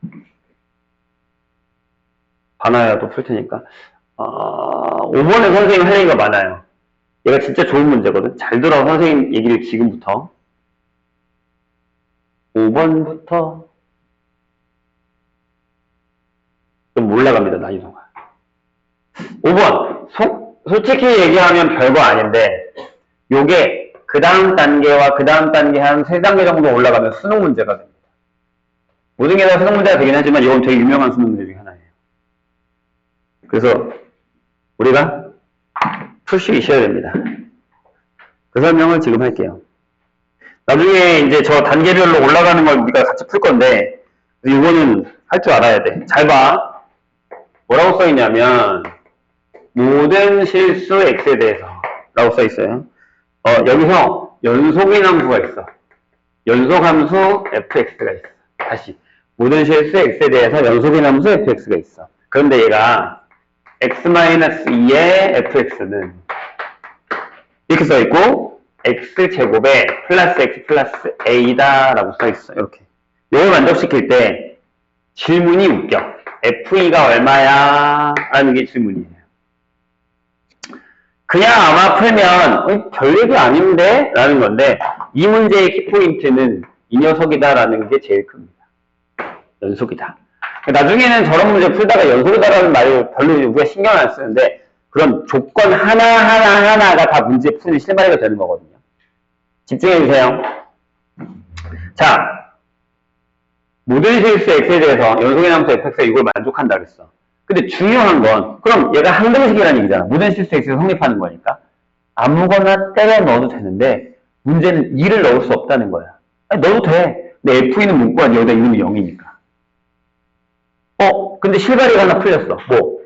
하나라도 풀 테니까. 5번에 선생님 할 얘기가 많아요. 얘가 진짜 좋은 문제거든. 잘 들어, 선생님 얘기를 지금부터. 5번부터 좀 올라갑니다, 난이도가. 5번. 솔직히 얘기하면 별거 아닌데, 요게 그 다음 단계와 그 다음 단계 한 3단계 정도 올라가면 수능 문제가 됩니다. 모든 게 다 수능 문제가 되긴 하지만 이건 되게 유명한 수능 문제 중에 하나예요. 그래서 우리가 풀수 있어야 됩니다. 그 설명을 지금 할게요. 나중에 이제 저 단계별로 올라가는 걸 우리가 같이 풀 건데, 이거는 할 줄 알아야 돼. 잘 봐. 뭐라고 써있냐면, 모든 실수 x에 대해서 라고 써있어요. 여기서 연속인 함수가 있어. 연속함수 fx가 있어. 다시. 모든 실수 x에 대해서 연속인 함수 fx가 있어. 그런데 얘가 x-2의 fx는 이렇게 써있고, x제곱에 플러스 x 플러스 a다 라고 써있어. 이렇게. 이걸 만족시킬 때 질문이 웃겨. f2가 얼마야? 라는 게 질문이에요. 그냥 아마 풀면 별일이 아닌데? 라는 건데, 이 문제의 키포인트는 이 녀석이다 라는 게 제일 큽니다. 연속이다. 나중에는 저런 문제 풀다가 연속이다라는 말이 별로 우리가 신경 안 쓰는데, 그런 조건 하나가 다 문제 푸는 실마리가 되는 거거든요. 집중해주세요. 자, 모든 실수 x에 대해서 연속의 함수 fx가 이걸 만족한다 그랬어. 근데 중요한 건, 그럼 얘가 항등식이라는 얘기잖아. 모든 실수 x에서 성립하는 거니까. 아무거나 때려 넣어도 되는데, 문제는 2를 넣을 수 없다는 거야. 아니, 넣어도 돼. 근데 f2는 문구 아니 여기다 이름이 0이니까. 근데 실바리가 하나 풀렸어. 뭐?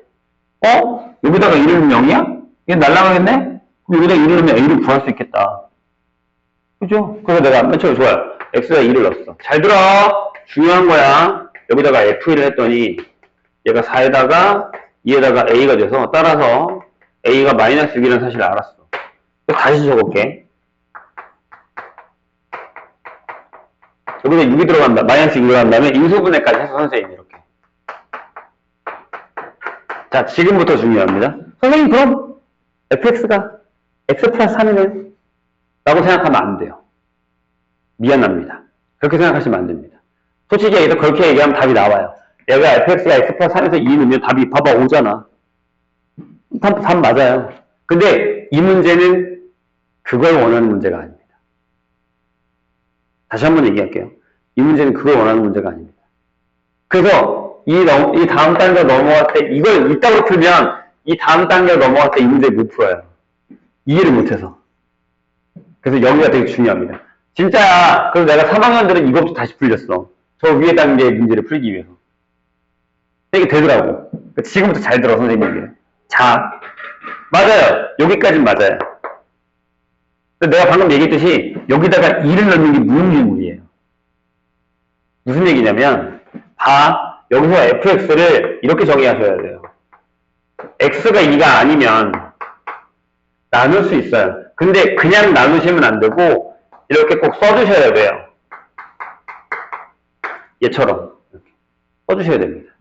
여기다가 1을 넣으면 0이야? 이게 날라가겠네? 그럼 여기다 1을 넣으면 a를 구할 수 있겠다. 그죠? 그래서 내가 맨 처음에 좋아요. x가 2를 넣었어. 잘 들어. 중요한 거야. 여기다가 f1을 했더니 얘가 4에다가 2에다가 a가 돼서 따라서 a가 마이너스 6이라는 사실을 알았어. 다시 적을게. 여기다 6이 들어간다. 마이너스 6이 들어간 다음에 인수분해까지 해서 선생님이 이렇게. 자, 지금부터 중요합니다. 선생님, 그럼 fx가 x 플러스 3이네? 라고 생각하면 안 돼요. 미안합니다. 그렇게 생각하시면 안 됩니다. 솔직히 얘기해서 그렇게 얘기하면 답이 나와요. 얘가 fx가 x 플러스 3에서 2 넣으면 답이 봐봐 오잖아. 답 맞아요. 근데 이 문제는 그걸 원하는 문제가 아닙니다. 다시 한번 얘기할게요. 이 문제는 그걸 원하는 문제가 아닙니다. 그래서 이 다음 단계 넘어갈 때 이걸 이따로 풀면 이 다음 단계 넘어갈 때 이 문제 못 풀어요. 이해를 못해서. 그래서 여기가 되게 중요합니다. 진짜야. 그래서 내가 3학년들은 이것부터 다시 풀렸어. 저 위에 단계의 문제를 풀기 위해서. 이게 되더라고. 지금부터 잘 들어, 선생님 얘기를. 자, 맞아요. 여기까지는 맞아요. 내가 방금 얘기했듯이 여기다가 2를 넣는 게 무슨 질문이에요? 무슨 얘기냐면 여기서 fx를 이렇게 정의하셔야 돼요. x가 2가 아니면 나눌 수 있어요. 근데 그냥 나누시면 안 되고 이렇게 꼭 써주셔야 돼요. 얘처럼 이렇게 써주셔야 됩니다.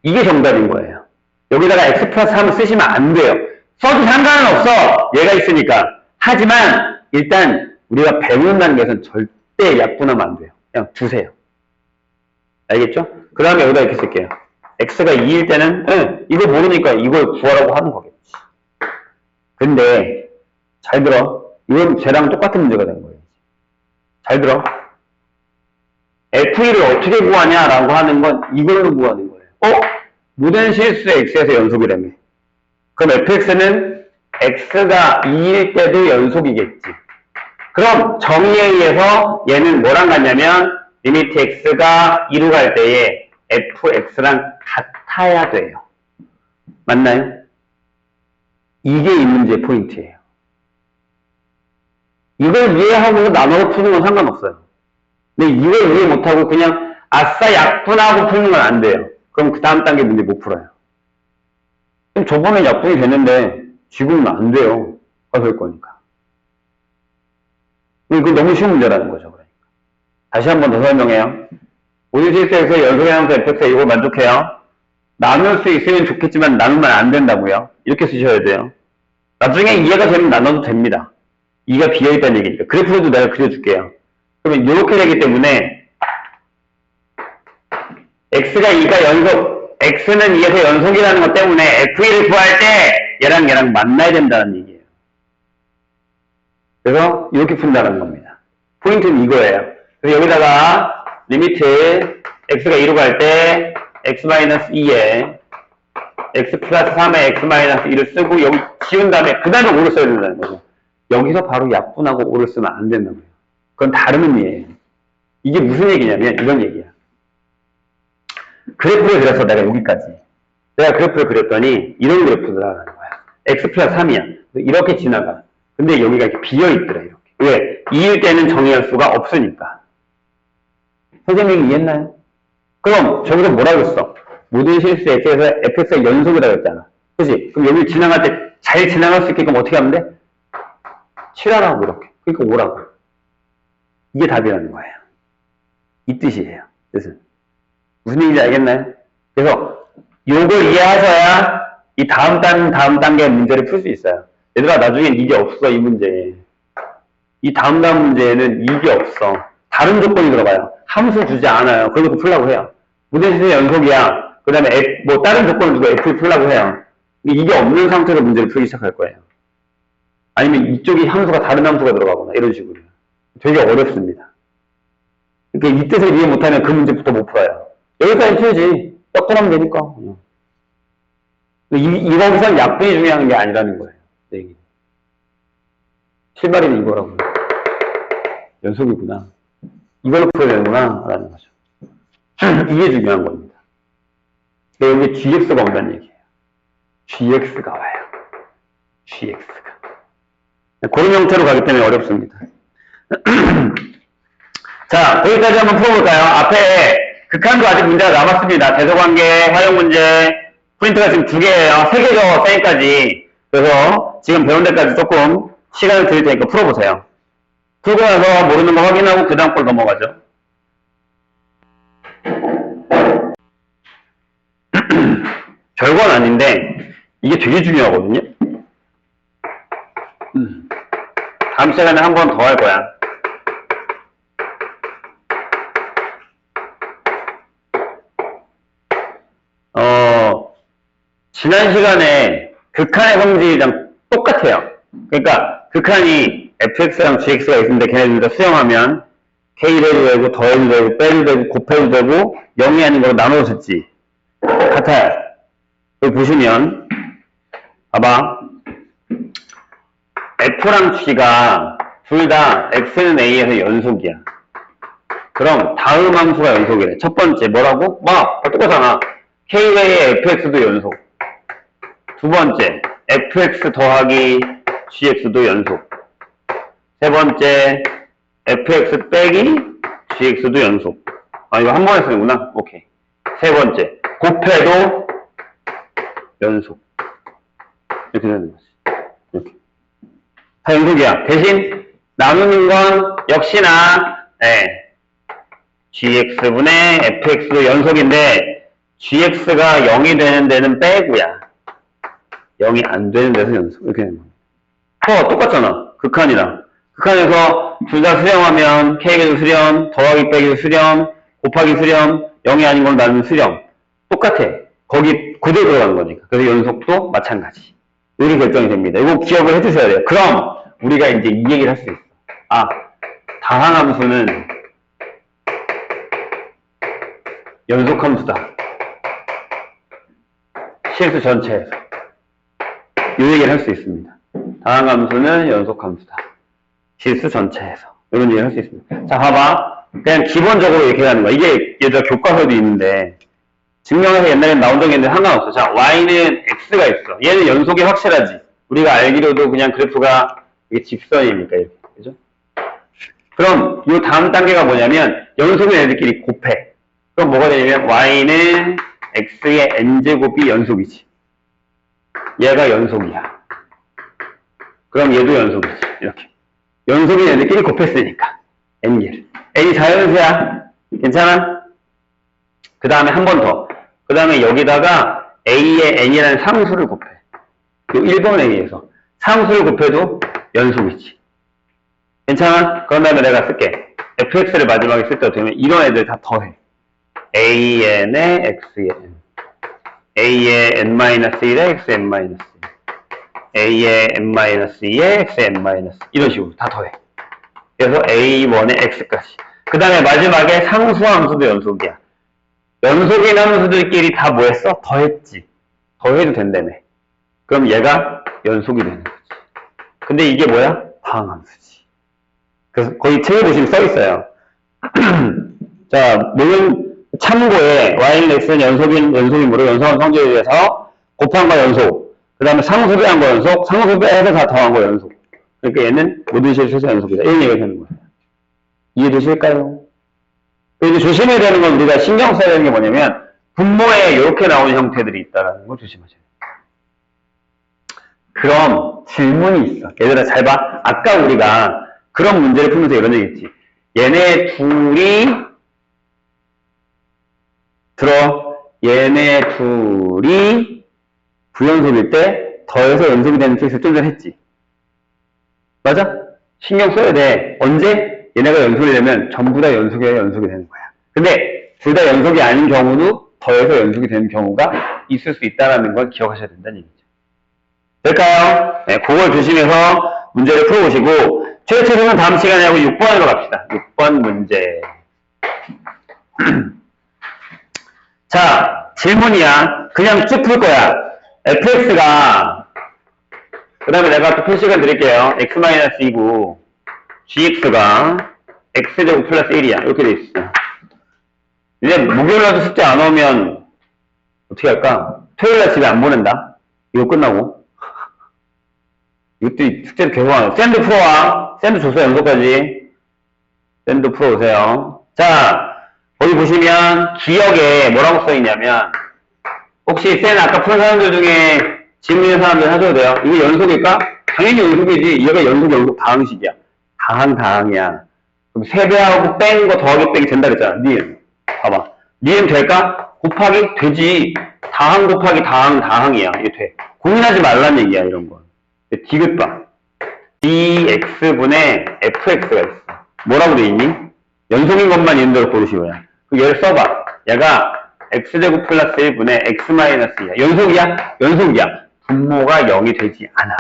이게 정답인 거예요. 여기다가 x 플러스 3을 쓰시면 안 돼요. 써도 상관은 없어. 얘가 있으니까. 하지만 일단 우리가 배우는 단계에서는 절대 약분하면 안 돼요. 그냥 두세요. 알겠죠? 그 다음에 여기다 이렇게 쓸게요. x가 2일 때는 이거 모르니까 이걸 구하라고 하는 거겠지. 근데 잘 들어. 이건 쟤랑 똑같은 문제가 되는 거예요. 잘 들어. f1을 어떻게 구하냐라고 하는 건 이걸로 구하는 거예요. 모든 실수 x에서 연속이라며. 그럼 fx는 x가 2일 때도 연속이겠지. 그럼 정의에 의해서 얘는 뭐랑 같냐면 리미트 x가 2로 갈 때에 fx랑 같아야 돼요. 맞나요? 이게 이 문제의 포인트예요. 이걸 이해하고 나눠서 푸는 건 상관없어요. 근데 이걸 이해 못하고 그냥 아싸 약분하고 푸는 건 안 돼요. 그럼 그 다음 단계 문제 못 풀어요. 그럼 저번에 약분이 됐는데 지금은 안 돼요. 될 거니까. 이거 너무 쉬운 문제라는 거죠. 그러니까. 다시 한 번 더 설명해요. 모든 실수에서 연속의 함수 fx에 이걸 만족해요. 나눌 수 있으면 좋겠지만 나누면 안 된다고요. 이렇게 쓰셔야 돼요. 나중에 이해가 되면 나눠도 됩니다. 2가 비어있다는 얘기니까. 그래프도 내가 그려줄게요. 그러면 이렇게 되기 때문에 x가 2가 연속, x는 2에서 연속이라는 것 때문에 f1을 구할 때 얘랑 만나야 된다는 얘기예요. 그래서 이렇게 푼다는 겁니다. 포인트는 이거예요. 그래서 여기다가 리미트 x가 2로 갈 때 x-2에 x 플러스 3에 x 마이너스 1을 쓰고 여기 지운 다음에 그 다음에 5를 써야 된다는 거죠. 여기서 바로 약분하고 5를 쓰면 안 된다고요. 그건 다른 의미예요. 이게 무슨 얘기냐면 이런 얘기야. 그래프를 그려서 내가 여기까지. 내가 그래프를 그렸더니 이런 그래프더라는 거야. x 플러스 3이야. 이렇게 지나가. 근데 여기가 이렇게 비어있더라. 이렇게. 왜? 2일 때는 정의할 수가 없으니까. 선생님이 이해했나요? 그럼 저기서 뭐라고 했어? 모든 실수 x에서 fx의 연속이라고 했잖아. 그치? 그럼 여기 지나갈 때 잘 지나갈 수 있게끔 어떻게 하면 돼? 7하라고 이렇게. 그러니까 5라고. 이게 답이라는 거예요. 이 뜻이에요. 뜻은. 무슨 얘기인지 알겠나요? 그래서 요걸 이해하셔야 이 다음 단계 문제를 풀 수 있어요. 얘들아, 나중엔 이게 없어, 이 문제에. 이 다음 문제에는 이게 없어. 다른 조건이 들어가요. 함수 주지 않아요. 그걸 풀라고 해요. 무대시의 연속이야. 그 다음에 뭐 다른 조건을 두고 F를 풀라고 해요. 이게 없는 상태로 문제를 풀기 시작할 거예요. 아니면 이쪽이 함수가 다른 함수가 들어가거나 이런 식으로. 되게 어렵습니다. 그러니까 이 뜻을 이해 못하면 그 문제부터 못 풀어요. 여기까지 풀지. 떡분하면 되니까. 이거기선 약분이 중요한 게 아니라는 거예요. 네. 실마리는 이거라고. 연속이구나. 이걸로 풀어야 되는구나. 라는 거죠. 이게 중요한 겁니다. 여기 gx가 온다는 얘기예요. gx가 와요. gx가. 그런 형태로 가기 때문에 어렵습니다. 자, 거기까지 한번 풀어볼까요? 앞에 극한도 아직 문제가 남았습니다. 대소관계, 활용 문제, 포인트가 지금 2개예요. 3개죠, 쌤까지. 그래서 지금 배운 데까지 조금 시간을 드릴 테니까 풀어보세요. 풀고 나서 모르는 거 확인하고 그 다음 걸 넘어가죠. 별건 아닌데 이게 되게 중요하거든요. 다음 시간에 한 번 더 할 거야. 지난 시간에 극한의 성질이랑 똑같아요. 그러니까 극한이 fx랑 gx가 있는데 걔네들 다 수정하면 k를 해도 되고 더해도 되고 빼도 되고 곱해도 되고 0이 아닌 거로 나눠졌지. 같아요. 여기 보시면 봐봐. f랑 g가 둘 다 x는 a에서 연속이야. 그럼 다음 함수가 연속이래. 첫 번째 뭐라고? 똑같잖아. k의 fx도 연속. 두 번째 fx 더하기 gx도 연속. 세 번째 fx 빼기 gx도 연속. 이거 한 번에 쓰는구나. 오케이. 세 번째 곱해도 연속. 이렇게 되는 거지. 이렇게. 다 연속이야. 대신 나누는 건 역시나 gx분의 fx도 연속인데 gx가 0이 되는 데는 빼고야. 0이 안 되는 데서 연속. 이렇게 되는 거야. 똑같잖아. 극한이랑. 극한에서 둘 다 수렴하면 k에도 수렴, 더하기 빼기도 수렴, 곱하기 수렴, 0이 아닌 걸 나누는 수렴. 똑같아. 거기 그대로 들어가는 거니까. 그래서 연속도 마찬가지. 이렇게 결정이 됩니다. 이거 기억을 해주셔야 돼요. 그럼 우리가 이제 이 얘기를 할 수 있어. 다항함수는 연속함수다. 실수 전체에서. 이 얘기를 할 수 있습니다. 다항함수는 연속함수다. 실수 전체에서. 이런 얘기를 할 수 있습니다. 자, 봐봐. 그냥 기본적으로 이렇게 하는 거야. 이게 얘들아 교과서도 있는데 증명해서 옛날에 나온 적이 있는데 상관없어. 자, y는 x가 있어. 얘는 연속이 확실하지. 우리가 알기로도 그냥 그래프가 이게 직선이니까 이렇게. 그죠? 그럼 이 다음 단계가 뭐냐면 연속인 애들끼리 곱해. 그럼 뭐가 되냐면 y는 x의 n제곱이 연속이지. 얘가 연속이야. 그럼 얘도 연속이지. 이렇게. 연속인 애들끼리 곱했으니까. n개를. n이 자연수야. 괜찮아? 그 다음에 한 번 더. 그 다음에 여기다가 a의 n이라는 상수를 곱해. 그 1번 a에서. 상수를 곱해도 연속이지. 괜찮아? 그런 다음에 내가 쓸게. fx를 마지막에 쓸 때 어떻게 하면 이런 애들 다 더해. an의 x의 n. a의 n-1에 xn-1. a의 n-2에 xn-. 이런 식으로 다 더해. 그래서 a1의 x까지. 그 다음에 마지막에 상수함수도 연속이야. 연속인 함수들끼리 다 뭐 했어? 더했지. 더해도 된다며. 그럼 얘가 연속이 되는 거지. 근데 이게 뭐야? 다항함수지. 그래서 거기 책에 보시면 써 있어요. 자, 물론 참고에 y는 x는 연속이므로 연속한 성질에 대해서 곱한 거 연속, 그 다음에 상수배한 거 연속, 상수배해서 다 더한 거 연속. 그러니까 얘는 모든 실수에서 연속이다. 이런 얘기를 하는 거예요. 이해되실까요? 그리고 조심해야 되는 건 우리가 신경 써야 되는 게 뭐냐면 분모에 이렇게 나오는 형태들이 있다는 걸 조심하셔야 돼요. 그럼 질문이 있어. 얘들아 잘 봐. 아까 우리가 그런 문제를 풀면서 이런 얘기 했지. 얘네 둘이 부연속일 때 더해서 연속이 되는 케이스 좀 전에 했지. 맞아? 신경 써야 돼. 언제? 얘네가 연속이 되면 전부 다 연속이 되는 거야. 근데 둘 다 연속이 아닌 경우도 더해서 연속이 되는 경우가 있을 수 있다는 걸 기억하셔야 된다는 얘기죠. 될까요? 네, 그걸 조심해서 문제를 풀어보시고 최초는 다음 시간에 하고 6번으로 갑시다. 6번 문제. 자, 질문이야. 그냥 쭉 풀 거야. fx가 그 다음에 내가 또 표시간 드릴게요. x-2고 gx가 x제곱 플러스 1이야. 이렇게 돼 있어. 이제 목요일날도 숙제 안 오면 어떻게 할까? 토요일날 집에 안 보낸다. 이거 끝나고. 이것도 숙제를 계속 하는 거야. 샌드 풀어와. 샌드 줬어요. 연속까지. 샌드 풀어오세요. 자, 거기 보시면 기억에 뭐라고 써있냐면 혹시 샌 아까 푼 사람들 중에 질문 있는 사람들 하셔도 돼요. 이게 연속일까? 당연히 연속이지. 얘가 연속 다항식이야. 다항이야. 그럼 세배하고 뺀 거 더하기 빼기 된다 그랬잖아. 니은. 봐봐. 니은 될까? 곱하기 되지. 다항 곱하기 다항이야. 이게 돼. 고민하지 말란 얘기야, 이런 건. 디귿 봐. dx분의 fx가 있어. 뭐라고 돼 있니? 연속인 것만 있는 대로 고르시고요. 그 얘를 써봐. 얘가 x제곱 플러스 1분의 x-2야. 연속이야? 연속이야. 분모가 0이 되지 않아.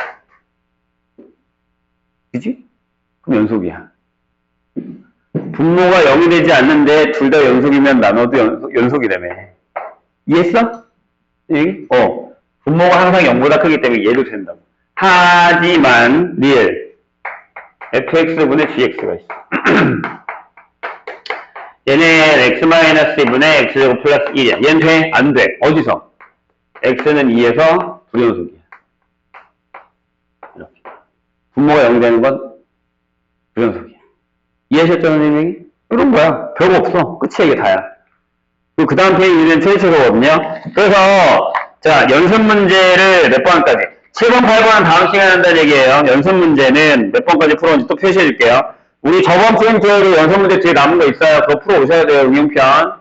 그지? 그럼 연속이야. 분모가 0이 되지 않는데 둘 다 연속이면 나눠도 연속이라며. 이해했어? 분모가 항상 0보다 크기 때문에 얘도 된다고. 하지만 리을 fx분의 gx가 있어. 얘는 x-2분의 x제곱 플러스 1이야. 얘는 돼? 안 돼. 어디서? x는 2에서 불연속이야. 이렇게. 분모가 0이 되는 건 불연속이야. 이해하셨죠, 선생님이? 이런 거야. 별거 없어. 끝이야, 이게 다야. 그리고 그 다음 페이지는 최초거든요. 그래서, 자, 연습 문제를 몇 번까지? 7번, 8번은 다음 시간에 한다는 얘기예요. 연습 문제는 몇 번까지 풀어온지 또 표시해 줄게요. 우리 저번 프린트에도 연습 문제 뒤에 남은 거 있어요. 그거 풀어 오셔야 돼요, 응용편.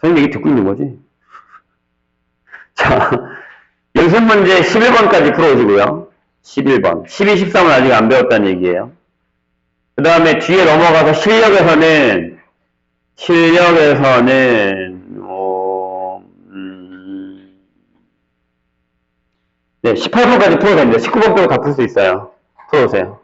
선생님 얘기 듣고 있는 거지? 자, 연습 문제 11번까지 풀어 오시고요. 11번. 12, 13은 아직 안 배웠다는 얘기예요. 그 다음에 뒤에 넘어가서 실력에서는, 네, 18번까지 풀어도 됩니다. 19번 빼고 다 풀 수 있어요. 풀어오세요.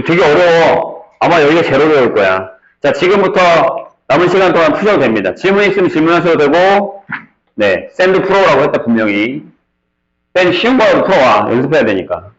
되게 어려워. 아마 여기가 제로 배울 거야. 자, 지금부터 남은 시간 동안 푸셔도 됩니다. 질문 있으면 질문하셔도 되고, 네, 샌드 풀어오라고 했다, 분명히. 샌 쉬운 거라도 풀어와. 연습해야 되니까.